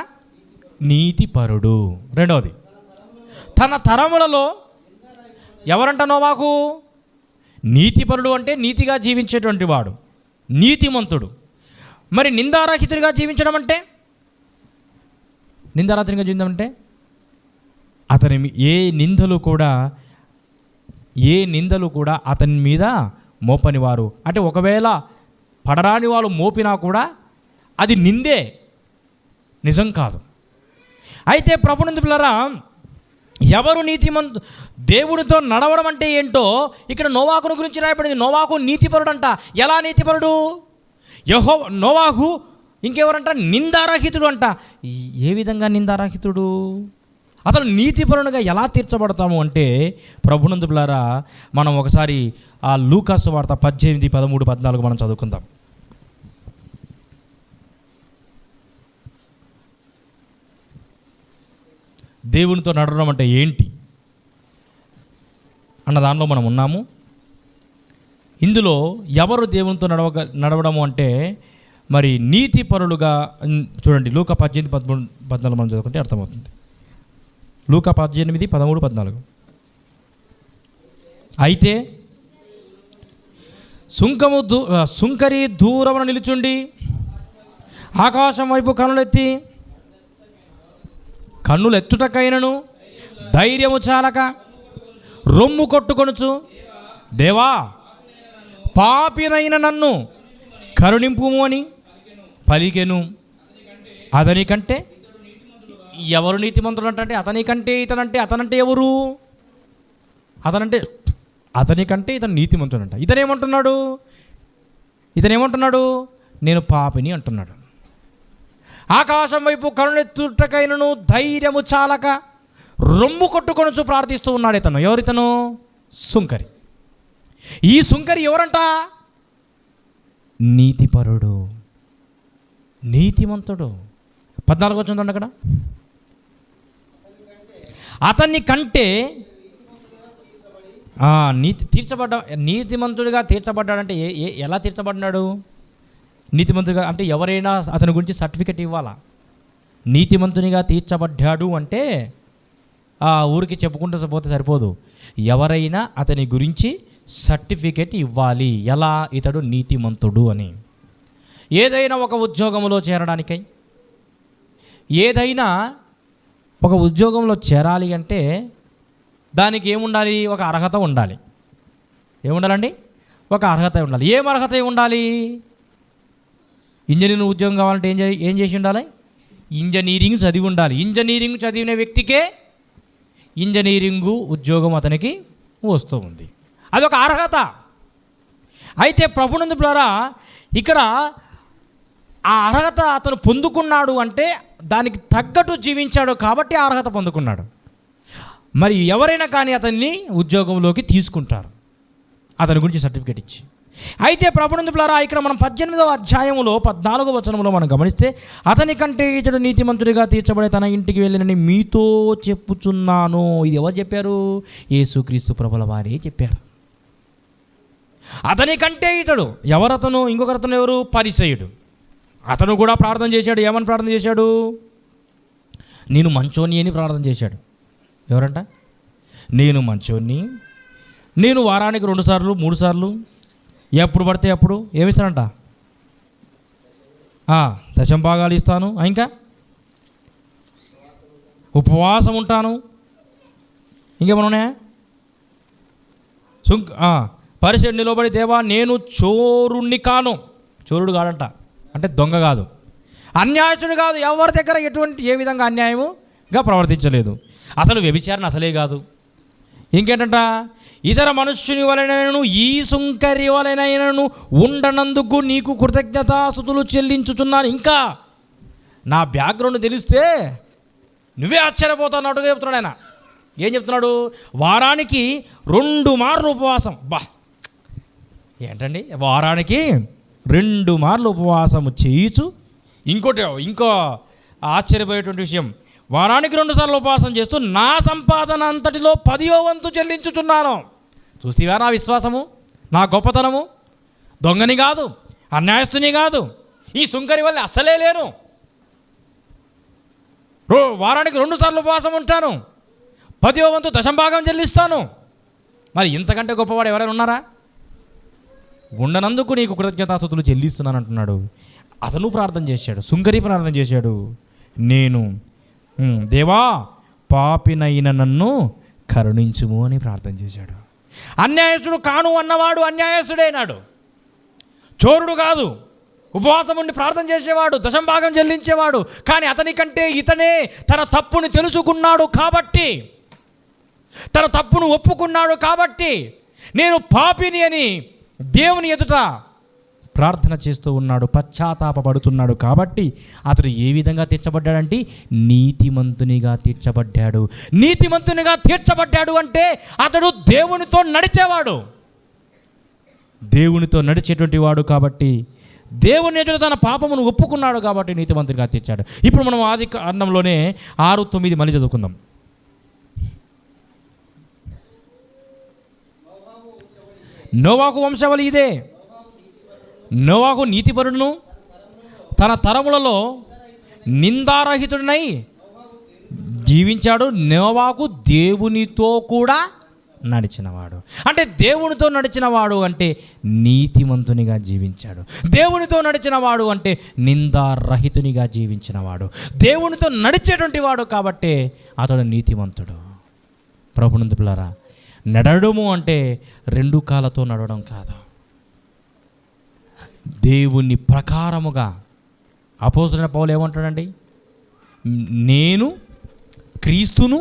నీతిపరుడు. రెండవది, తన తరములలో ఎవరంట నోవాహు? నీతిపరుడు అంటే నీతిగా జీవించేటువంటి వాడు, నీతిమంతుడు. మరి నిందారహితుడిగా జీవించడం అంటే, నిందారహితుడిగా జీవించడం అంటే అతని ఏ నిందలు కూడా అతని మీద మోపని వారు. అంటే ఒకవేళ పడరాని వాళ్ళు మోపినా కూడా అది నిందే, నిజం కాదు. అయితే ప్రభునందు ప్రియులారా, ఎవరు దేవునితో నడవడం అంటే ఏంటో ఇక్కడ నోవాహును గురించి రాయబడింది. నోవాహు నీతిపరుడు అంట. ఎలా నీతిపరుడు? నోవాహు ఇంకెవరంట? నిందారహితుడు అంట. ఏ విధంగా నిందారహితుడు? అసలు నీతిపరునిగా ఎలా తీర్చబడతాము అంటే ప్రభునందు ప్రియులారా, మనం ఒకసారి ఆ లూకా సువార్త 18, 13, 14 మనం చదువుకుందాం. దేవునితో నడవడం అంటే ఏంటి అన్న దానిలో మనం ఉన్నాము. ఇందులో ఎవరు దేవునితో నడవడము అంటే మరి నీతిపరులుగా, చూడండి లూకా 18, 13, 14 మనం చదువుకుంటే అర్థమవుతుంది. లూకా 18, 13, 14. అయితే సుంకరి దూరమున నిలుచుండి ఆకాశం వైపు కన్నులెత్తుటకైనను ధైర్యము చాలక రొమ్ము కొట్టుకొనుచు, దేవా పాపినైన నన్ను కరుణింపుము అని పలికెను. అతనికంటే ఎవరు నీతిమంతుడు అంటే అతనికంటే అతనంటే ఎవరు? అతనికంటే ఇతను నీతిమంతుడు అంట. ఇతనేమంటున్నాడు? నేను పాపిని అంటున్నాడు. ఆకాశం వైపు కరుణెత్తుటకైనను ధైర్యము చాలక రొమ్ము కొట్టుకొనుచు ప్రార్థిస్తూ ఉన్నాడు ఇతను. ఎవరితను? సుంకరి. ఈ సుంకరి ఎవరంట? నీతిపరుడు, నీతిమంతుడు. 14 వచ్చిందండి అక్కడ. అతన్ని కంటే నీతిమంతుడిగా తీర్చబడ్డాడంటే ఎలా తీర్చబడ్డాడు? నీతిమంతుడిగా అంటే ఎవరైనా అతని గురించి సర్టిఫికెట్ ఇవ్వాలా? నీతిమంతునిగా తీర్చబడ్డాడు అంటే ఆ ఊరికి చెప్పుకుంటూ పోతే సరిపోదు. ఎవరైనా అతని గురించి సర్టిఫికెట్ ఇవ్వాలి. ఎలా? ఇతడు నీతిమంతుడు అని. ఏదైనా ఒక ఉద్యోగంలో చేరడానికై, ఏదైనా ఒక ఉద్యోగంలో చేరాలి అంటే దానికి ఏముండాలి? ఒక అర్హత ఉండాలి. ఏముండాలండి? ఒక అర్హత ఉండాలి. ఏం అర్హత ఉండాలి? ఇంజనీరింగ్ ఉద్యోగం కావాలంటే ఏం చేసి ఉండాలి? ఇంజనీరింగ్ చదివి ఉండాలి. ఇంజనీరింగ్ చదివిన వ్యక్తికే ఇంజనీరింగు ఉద్యోగం అతనికి వస్తూ ఉంది. అదొక అర్హత. అయితే ప్రభునందు ప్రియులారా, ఇక్కడ ఆ అర్హత అతను పొందుకున్నాడు అంటే దానికి తగ్గట్టు జీవించాడు కాబట్టి ఆ అర్హత పొందుకున్నాడు. మరి ఎవరైనా కానీ అతన్ని ఉద్యోగంలోకి తీసుకుంటారు అతని గురించి సర్టిఫికేట్ ఇచ్చి. అయితే ప్రభునందు ప్రియులారా, ఇక్కడ మనం 18వ అధ్యాయంలో 14వ వచనంలో మనం గమనిస్తే, అతని కంటే ఇతడు నీతిమంతుడిగా తీర్చబడే తన ఇంటికి వెళ్ళినని మీతో చెప్పుచున్నాను. ఇది ఎవరు చెప్పారు? యేసుక్రీస్తు ప్రభుల వారే చెప్పారు. అతని కంటే ఇతడు ఎవరతను? ఇంకొకరతను ఎవరు? పరిసయ్యుడు. అతను కూడా ప్రార్థన చేశాడు. ఏమని ప్రార్థన చేశాడు? నేను మంచోని అని ప్రార్థన చేశాడు. ఎవరంట? నేను మంచోని, నేను వారానికి 2 సార్లు 3 సార్లు ఎప్పుడు పడితే అప్పుడు ఏమిస్తానంట? దశంభాగాలు ఇస్తాను, ఇంకా ఉపవాసం ఉంటాను, ఇంకేమన్నా ఉన్నాయా? పరిసయ్యుడు నిలబడి, దేవా నేను చోరుణ్ణి కాను. చోరుడు కాడంట, అంటే దొంగ కాదు, అన్యాయస్తుడు కాదు, ఎవరి దగ్గర ఏ విధంగా అన్యాయముగా ప్రవర్తించలేదు, అసలు వ్యభిచారణ అసలే కాదు. ఇంకేంటంట? ఇతర మనుష్యుని వలనైనను ఈ సుంకరి వలనైనను ఉండనందుకు నీకు కృతజ్ఞతాస్తుతులు చెల్లించుచున్నాను. ఇంకా నా బ్యాక్గ్రౌండ్ తెలిస్తే నువ్వే ఆశ్చర్యపోతాన్నట్టుగా చెప్తున్నాడు ఆయన. ఏం చెప్తున్నాడు? వారానికి 2 మార్లు ఉపవాసం. ఏంటండి, వారానికి 2 మార్లు ఉపవాసము చేయించు. ఇంకో ఆశ్చర్యపోయేటువంటి విషయం, వారానికి 2 సార్లు ఉపవాసం చేస్తూ నా సంపాదన అంతటిలో 10వ వంతు చెల్లించుచున్నాను. చూసివా నా విశ్వాసము, నా గొప్పతనము? దొంగని కాదు, అన్యాయస్తుని కాదు, ఈ సుంకరి వల్ల అస్సలే లేను. వారానికి 2 సార్లు ఉపవాసం ఉంటాను, 10వ వంతు దశంభాగం చెల్లిస్తాను. మరి ఇంతకంటే గొప్పవాడు ఎవరైనా ఉన్నారా? ఉండనందుకు నీకు కృతజ్ఞతాస్తుతులు చెల్లిస్తున్నాను అంటున్నాడు. అతను ప్రార్థన చేశాడు, సుంకరి ప్రార్థన చేశాడు. నేను దేవా పాపినైన నన్ను కరుణించుము అని ప్రార్థన చేశాడు. అన్యాయస్తుడు కాను అన్నవాడు అన్యాయస్తుడైనాడు. చోరుడు కాదు, ఉపవాసం ఉండి ప్రార్థన చేసేవాడు, దశంభాగం చెల్లించేవాడు. కానీ అతని కంటే ఇతనే తన తప్పుని తెలుసుకున్నాడు కాబట్టి, తన తప్పును ఒప్పుకున్నాడు కాబట్టి, నేను పాపిని అని దేవుని ఎదుట ప్రార్థన చేస్తూ ఉన్నాడు, పశ్చాత్తాపపడుతున్నాడు. కాబట్టి అతడు ఏ విధంగా తీర్చబడ్డాడంటే నీతిమంతునిగా తీర్చబడ్డాడు. నీతిమంతునిగా తీర్చబడ్డాడు అంటే అతడు దేవునితో నడిచేవాడు, దేవునితో నడిచేటువంటి వాడు. కాబట్టి దేవుని ఎదుట తన పాపమును ఒప్పుకున్నాడు కాబట్టి నీతిమంతునిగా తీర్చాడు. ఇప్పుడు మనం ఆది కాండంలోనే 6:9 మళ్ళీ చదువుకుందాం. నోవాహు వంశావళి ఇదే. నోవాహు నీతిపరుడును, తన తరములలో నిందారహితుడినై జీవించాడు. నోవాహు దేవునితో కూడా నడిచినవాడు. అంటే దేవునితో నడిచినవాడు అంటే నీతిమంతునిగా జీవించాడు. దేవునితో నడిచినవాడు అంటే నిందారహితునిగా జీవించినవాడు. దేవునితో నడిచేటువంటి వాడు కాబట్టి అతడు నీతిమంతుడు. ప్రభునందు పిల్లరా, నడవడము అంటే 2 కాళ్ళతో నడవడం కాదు, దేవుని ప్రకారముగా. అపోస్తలుడైన పౌలు ఏమంటాడండి? నేను క్రీస్తును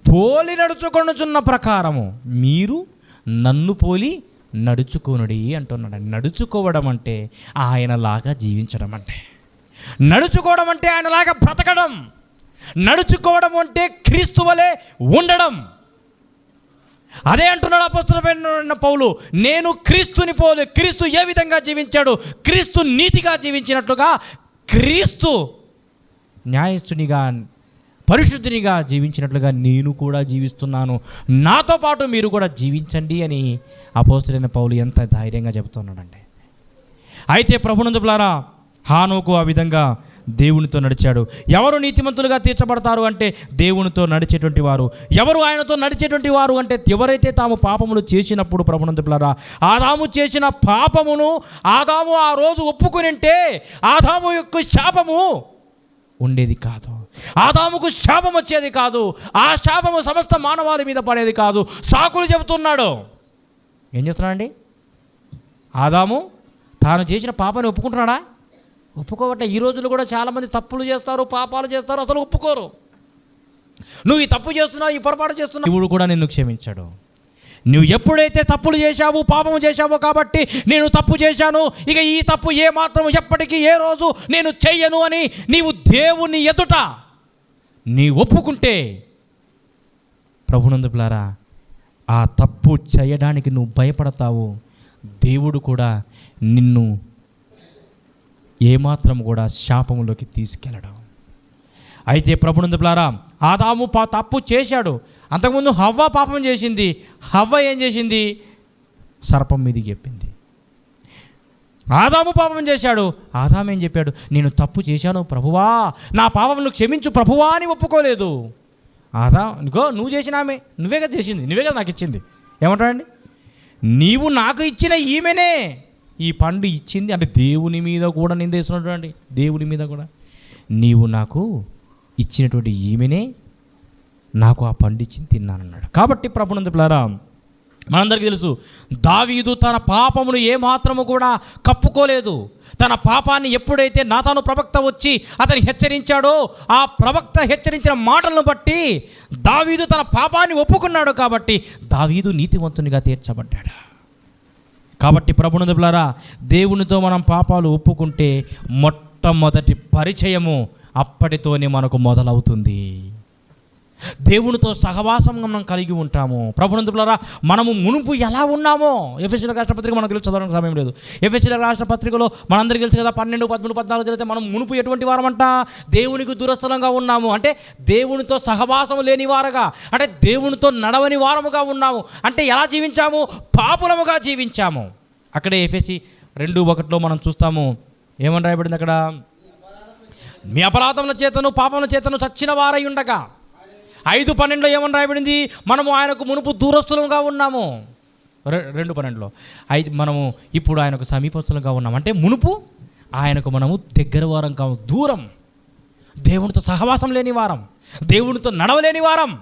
పోలి నడుచుకొనుచున్న ప్రకారము మీరు నన్ను పోలి నడుచుకొనుడి అంటున్నాడు. నడుచుకోవడం అంటే ఆయనలాగా జీవించడం, అంటే నడుచుకోవడం అంటే ఆయనలాగా బ్రతకడం, నడుచుకోవడం అంటే క్రీస్తు వలె ఉండడం. అదే అంటున్నాడు అపోస్తలుడైన పౌలు, నేను క్రీస్తుని పోలి. క్రీస్తు ఏ విధంగా జీవించాడు? క్రీస్తు నీతిగా జీవించినట్లుగా క్రీస్తు న్యాయస్తునిగా పరిశుద్ధునిగా జీవించినట్లుగా నేను కూడా జీవిస్తున్నాను, నాతో పాటు మీరు కూడా జీవించండి అని అపోస్తలుడైన పౌలు ఎంత ధైర్యంగా చెబుతున్నాడండి. అయితే ప్రభునందు పిల్లారా, హానోకు ఆ విధంగా దేవునితో నడిచాడు. ఎవరు నీతిమంతులుగా తీర్చబడతారు అంటే దేవునితో నడిచేటువంటి వారు. ఎవరు ఆయనతో నడిచేటువంటి వారు అంటే ఎవరైతే తాము పాపములు చేసినప్పుడు, ప్రభునందు పిల్లారా, ఆదాము చేసిన పాపమును ఆదాము ఆ రోజు ఒప్పుకునింటే ఆదాము యొక్క శాపము ఉండేది కాదు, ఆదాముకు శాపం వచ్చేది కాదు, ఆ శాపము సమస్త మానవాళి మీద పడేది కాదు. సాకులు చెబుతున్నాడు. ఏం చేస్తున్నాడండి? ఆదాము తాను చేసిన పాపాన్ని ఒప్పుకుంటున్నాడా? ఒప్పుకోవట్లే. ఈ రోజుల్లో కూడా చాలామంది తప్పులు చేస్తారు, పాపాలు చేస్తారు, అసలు ఒప్పుకోరు. నువ్వు ఈ తప్పు చేస్తున్నావు, ఈ పొరపాటు చేస్తున్నావు, దేవుడు కూడా నిన్ను క్షమించాడు. నువ్వు ఎప్పుడైతే తప్పులు చేశావు, పాపము చేశావో కాబట్టి నేను తప్పు చేశాను, ఇక ఈ తప్పు ఏ మాత్రం ఎప్పటికీ ఏ రోజు నేను చెయ్యను అని నీవు దేవుని ఎదుట నీ ఒప్పుకుంటే, ప్రభునందు పిల్లారా, ఆ తప్పు చేయడానికి నువ్వు భయపడతావు, దేవుడు కూడా నిన్ను ఏమాత్రం కూడా శాపములోకి తీసుకెళ్ళడం. అయితే ప్రభునందు పిల్లారా, ఆదాము తప్పు చేశాడు. అంతకుముందు హవ్వ పాపం చేసింది. హవ్వ ఏం చేసింది? సర్పం మీదకి చెప్పింది. ఆదాము పాపం చేశాడు. ఆదాము ఏం చెప్పాడు? నేను తప్పు చేశాను ప్రభువా, నా పాపమును క్షమించు ప్రభువా అని ఒప్పుకోలేదు. ఇగో నువ్వు చేసిన ఆమె, నువ్వే కదా చేసింది, నువ్వే కదా నాకు ఇచ్చింది. ఏమంటాడండి? నీవు నాకు ఇచ్చిన ఈమెనే ఈ పండు ఇచ్చింది. అంటే దేవుని మీద కూడా నిందేస్తున్నాడు అండి. దేవుని మీద కూడా నీవు నాకు ఇచ్చినటువంటి ఈమెనే నాకు ఆ పండు ఇచ్చింది తిన్నానన్నాడు. కాబట్టి ప్రభునందు పిల్లారా, మనందరికీ తెలుసు దావీదు తన పాపమును ఏమాత్రము కూడా కప్పుకోలేదు. తన పాపాన్ని ఎప్పుడైతే నాతాను ప్రవక్త వచ్చి అతన్ని హెచ్చరించాడో, ఆ ప్రవక్త హెచ్చరించిన మాటలను బట్టి దావీదు తన పాపాన్ని ఒప్పుకున్నాడు. కాబట్టి దావీదు నీతివంతునిగా తీర్చబడ్డాడు. కాబట్టి ప్రభునందు పిల్లారా, దేవునితో మనం పాపాలు ఒప్పుకుంటే మొట్టమొదటి పరిచయము అప్పటితోనే మనకు మొదలవుతుంది. దేవునితో సహవాసంగా మనం కలిగి ఉంటాము. ప్రభునందు పిల్లారా, మనము మునుపు ఎలా ఉన్నామో ఎఫెసీయులకు రాసిన పత్రిక మనకు తెలుసు, చదవడానికి సమయం లేదు. ఎఫెసీయులకు రాసిన పత్రికలో మనందరికీ తెలుసు కదా, 12, 13, 14 చదివితే మనం మునుపు ఎటువంటి వారమంట? దేవునికి దూరస్థలంగా ఉన్నాము. అంటే దేవునితో సహవాసం లేని వారుగా, అంటే దేవునితో నడవని వారముగా ఉన్నాము. అంటే ఎలా జీవించాము? పాపులముగా జీవించాము. అక్కడే ఎఫెసీ 2:1 మనం చూస్తాము. ఏమని రాయబడింది అక్కడ? మీ అపరాధముల చేతను పాపముల చేతను చచ్చిన వారై ఉండగా. 5:12 ఏమని రాయబడింది? మనము ఆయనకు మునుపు దూరస్థులుగా ఉన్నాము. 2:12 మనము ఇప్పుడు ఆయనకు సమీపస్థులుగా ఉన్నాం. అంటే మునుపు ఆయనకు మనము దగ్గర వారం కావు, దూరం, దేవునితో సహవాసం లేని వారం, దేవునితో నడవలేని వారం.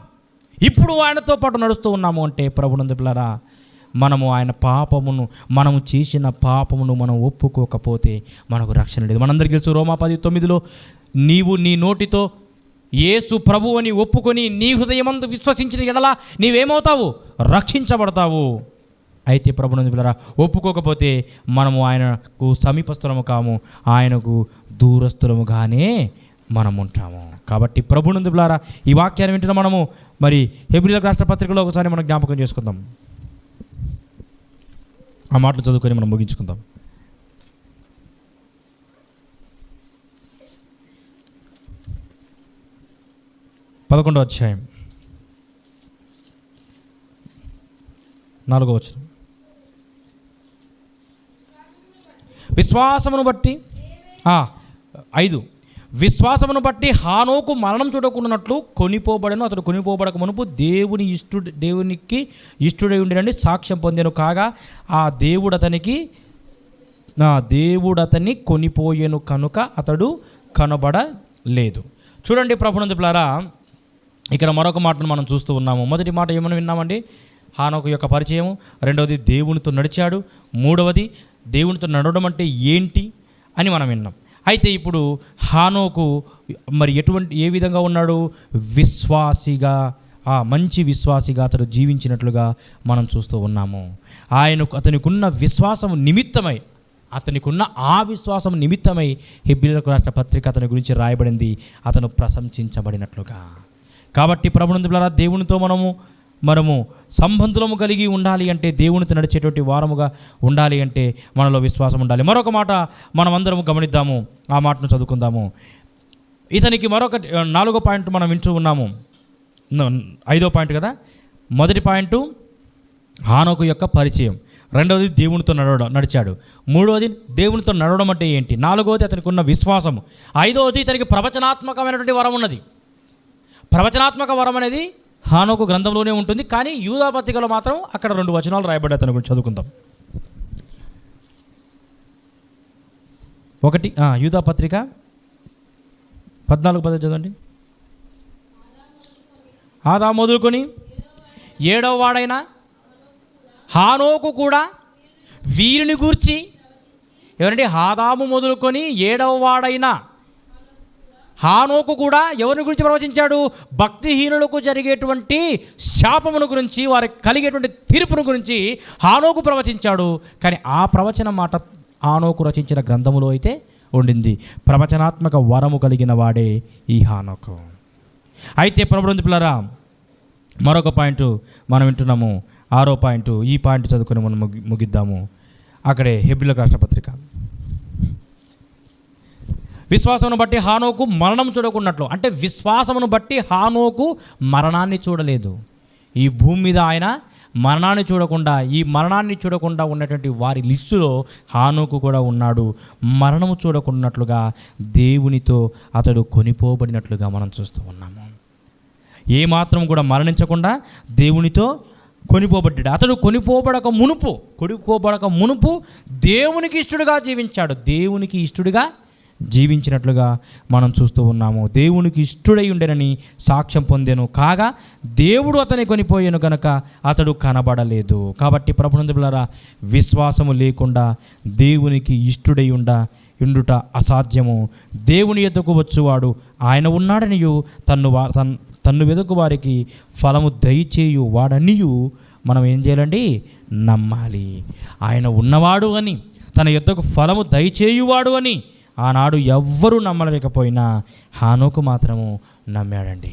ఇప్పుడు ఆయనతో పాటు నడుస్తూ ఉన్నాము. అంటే ప్రభునందు పిల్లారా, మనము ఆయన పాపమును, మనము చేసిన పాపమును మనం ఒప్పుకోకపోతే మనకు రక్షణ లేదు. మనందరికీ తెలుసు రోమా 10:9 నీవు నీ నోటితో యేసు ప్రభువు అని ఒప్పుకొని నీ హృదయమందు విశ్వసించిన ఎడల నీవేమవుతావు? రక్షించబడతావు. అయితే ప్రభునందు పిల్లారా, ఒప్పుకోకపోతే మనము ఆయనకు సమీపస్థులము కాము, ఆయనకు దూరస్థులముగానే మనం ఉంటాము. కాబట్టి ప్రభునందు పిల్లారా, ఈ వాక్యాన్ని వింటున్న మనము మరి హెబ్రీయులకు రాసిన పత్రికలో ఒకసారి మనం జ్ఞాపకం చేసుకుందాం. ఆ మాటలు చదువుకొని మనం ముగించుకుందాం. 11వ అధ్యాయం 4వ వచనం. విశ్వాసమును బట్టి 5 విశ్వాసమును బట్టి హానోకు మరణం చూడకున్నట్లు కొనిపోబడను. అతడు కొనిపోబడక మునుపు దేవునికి ఇష్టుడై ఉండినని సాక్ష్యం పొందెను. కాగా ఆ దేవుడు అతన్ని కొనిపోయెను కనుక అతడు కనబడలేదు. చూడండి ప్రభునందు పిల్లారా, ఇక్కడ మరొక మాటను మనం చూస్తూ ఉన్నాము. మొదటి మాట ఏమని విన్నామండి? హానోకు యొక్క పరిచయం. రెండవది దేవునితో నడిచాడు. మూడవది దేవునితో నడవడం అంటే ఏంటి అని మనం విన్నాం. అయితే ఇప్పుడు హానోకు మరి ఏ విధంగా ఉన్నాడు? విశ్వాసిగా, మంచి విశ్వాసిగా అతడు జీవించినట్లుగా మనం చూస్తూ ఉన్నాము. అతనికున్న విశ్వాసం నిమిత్తమై, అతనికున్న ఆ విశ్వాసం నిమిత్తమై హెబ్రీయులకు రాసిన పత్రిక అతని గురించి రాయబడింది, అతను ప్రశంసించబడినట్లుగా. కాబట్టి ప్రభునందు పిల్లారా, దేవునితో మనము సంబంధులము కలిగి ఉండాలి అంటే, దేవునితో నడిచేటువంటి వారముగా ఉండాలి అంటే మనలో విశ్వాసం ఉండాలి. మరొక మాట మనం అందరము గమనిద్దాము, ఆ మాటను చదువుకుందాము. ఇతనికి మరొక 4వ పాయింట్ మనం వింటూ ఉన్నాము. 5వ పాయింట్ కదా. మొదటి పాయింట్ హానోకు యొక్క పరిచయం. రెండవది దేవునితో నడిచాడు. మూడవది దేవునితో నడవడం అంటే ఏంటి. 4వది అతనికి ఉన్న విశ్వాసము. 5వది ఇతనికి ప్రవచనాత్మకమైనటువంటి వరం ఉన్నది. ప్రవచనాత్మక వరం అనేది హానోకు గ్రంథంలోనే ఉంటుంది, కానీ యూదా పత్రికలో మాత్రం అక్కడ 2 వచనాలు రాయబడ్డాయి. అతని గురించి చదువుకుందాం. ఒకటి యూదా పత్రిక 14:10 చదవండి. ఆదాము మొదలుకొని 7వ వాడైన హానోకు కూడా వీరిని గూర్చి, ఎవరండి? ఆదాము మొదలుకొని 7వ వాడైన హానోకు కూడా ఎవరిని గురించి ప్రవచించాడు? భక్తిహీనులకు జరిగేటువంటి శాపమును గురించి, వారికి కలిగేటువంటి తీర్పును గురించి హానోకు ప్రవచించాడు. కానీ ఆ ప్రవచన మాట హానోకు రచించిన గ్రంథములో అయితే ఉండింది. ప్రవచనాత్మక వరము కలిగిన వాడే ఈ హానోకు. అయితే ప్రభునందు పిల్లారా, మరొక పాయింట్ మనం వింటున్నాము, 6వ పాయింట్. ఈ పాయింట్ చదువుకొని మనం ముగిద్దాము. అక్కడే హెబ్రీయులకు రాసిన పత్రిక. విశ్వాసమును బట్టి హానోకు మరణం చూడకున్నట్లు, అంటే విశ్వాసమును బట్టి హానోకు మరణాన్ని చూడలేదు. ఈ భూమి మీద ఆయన మరణాన్ని చూడకుండా, ఈ మరణాన్ని చూడకుండా ఉన్నటువంటి వారి లిస్టులో హానోకు కూడా ఉన్నాడు. మరణము చూడకున్నట్లుగా దేవునితో అతడు కొనిపోబడినట్లుగా మనం చూస్తూ ఉన్నాము. ఏమాత్రం కూడా మరణించకుండా దేవునితో కొనిపోబడ్డాడు. అతడు కొనిపోబడక మునుపు దేవునికి ఇష్టడుగా జీవించాడు. దేవునికి ఇష్టడుగా జీవించినట్లుగా మనం చూస్తూ ఉన్నాము. దేవునికి ఇష్టడై ఉండేనని సాక్ష్యం పొందెను, కాగా దేవుడు అతని కొనిపోయాను కనుక అతడు కనబడలేదు. కాబట్టి ప్రభునందులారా, విశ్వాసము లేకుండా దేవునికి ఇష్టడై ఉండుట అసాధ్యము. దేవుని ఎద్దకు వచ్చువాడు ఆయన ఉన్నాడనియు తన్ను వెదుకు వారికి ఫలము దయచేయు వాడనియు మనం ఏం చేయాలండి? నమ్మాలి. ఆయన ఉన్నవాడు అని, తన యొద్దకు ఫలము దయచేయువాడు అని ఆనాడు ఎవ్వరూ నమ్మలేకపోయినా హానోకు మాత్రము నమ్మాడండి.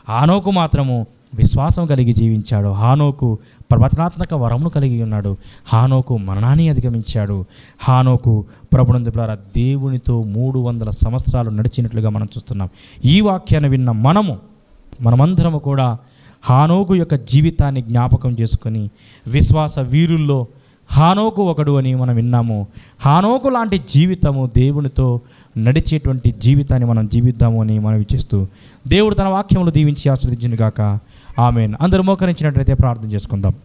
హానోకు మాత్రము విశ్వాసం కలిగి జీవించాడు. హానోకు ప్రవచనాత్మక వరమును కలిగి ఉన్నాడు. హానోకు మరణాన్ని అధిగమించాడు. హానోకు ప్రభునందు ద్వారా దేవునితో 300 సంవత్సరాలు నడిచినట్లుగా మనం చూస్తున్నాం. ఈ వాక్యాన్ని విన్న మనమందరము కూడా హానోకు యొక్క జీవితాన్ని జ్ఞాపకం చేసుకొని విశ్వాస వీరుల్లో హానోకు ఒకడు అని మనం విన్నాము. హానోకు లాంటి జీవితము, దేవునితో నడిచేటువంటి జీవితాన్ని మనం జీవిద్దాము అని మనవి చేస్తూ దేవుడు తన వాక్యములు దీవించి ఆశీర్వదించును గాక. ఆమేన్. అందరూ మోకరించినట్లయితే ప్రార్థన చేసుకుందాం.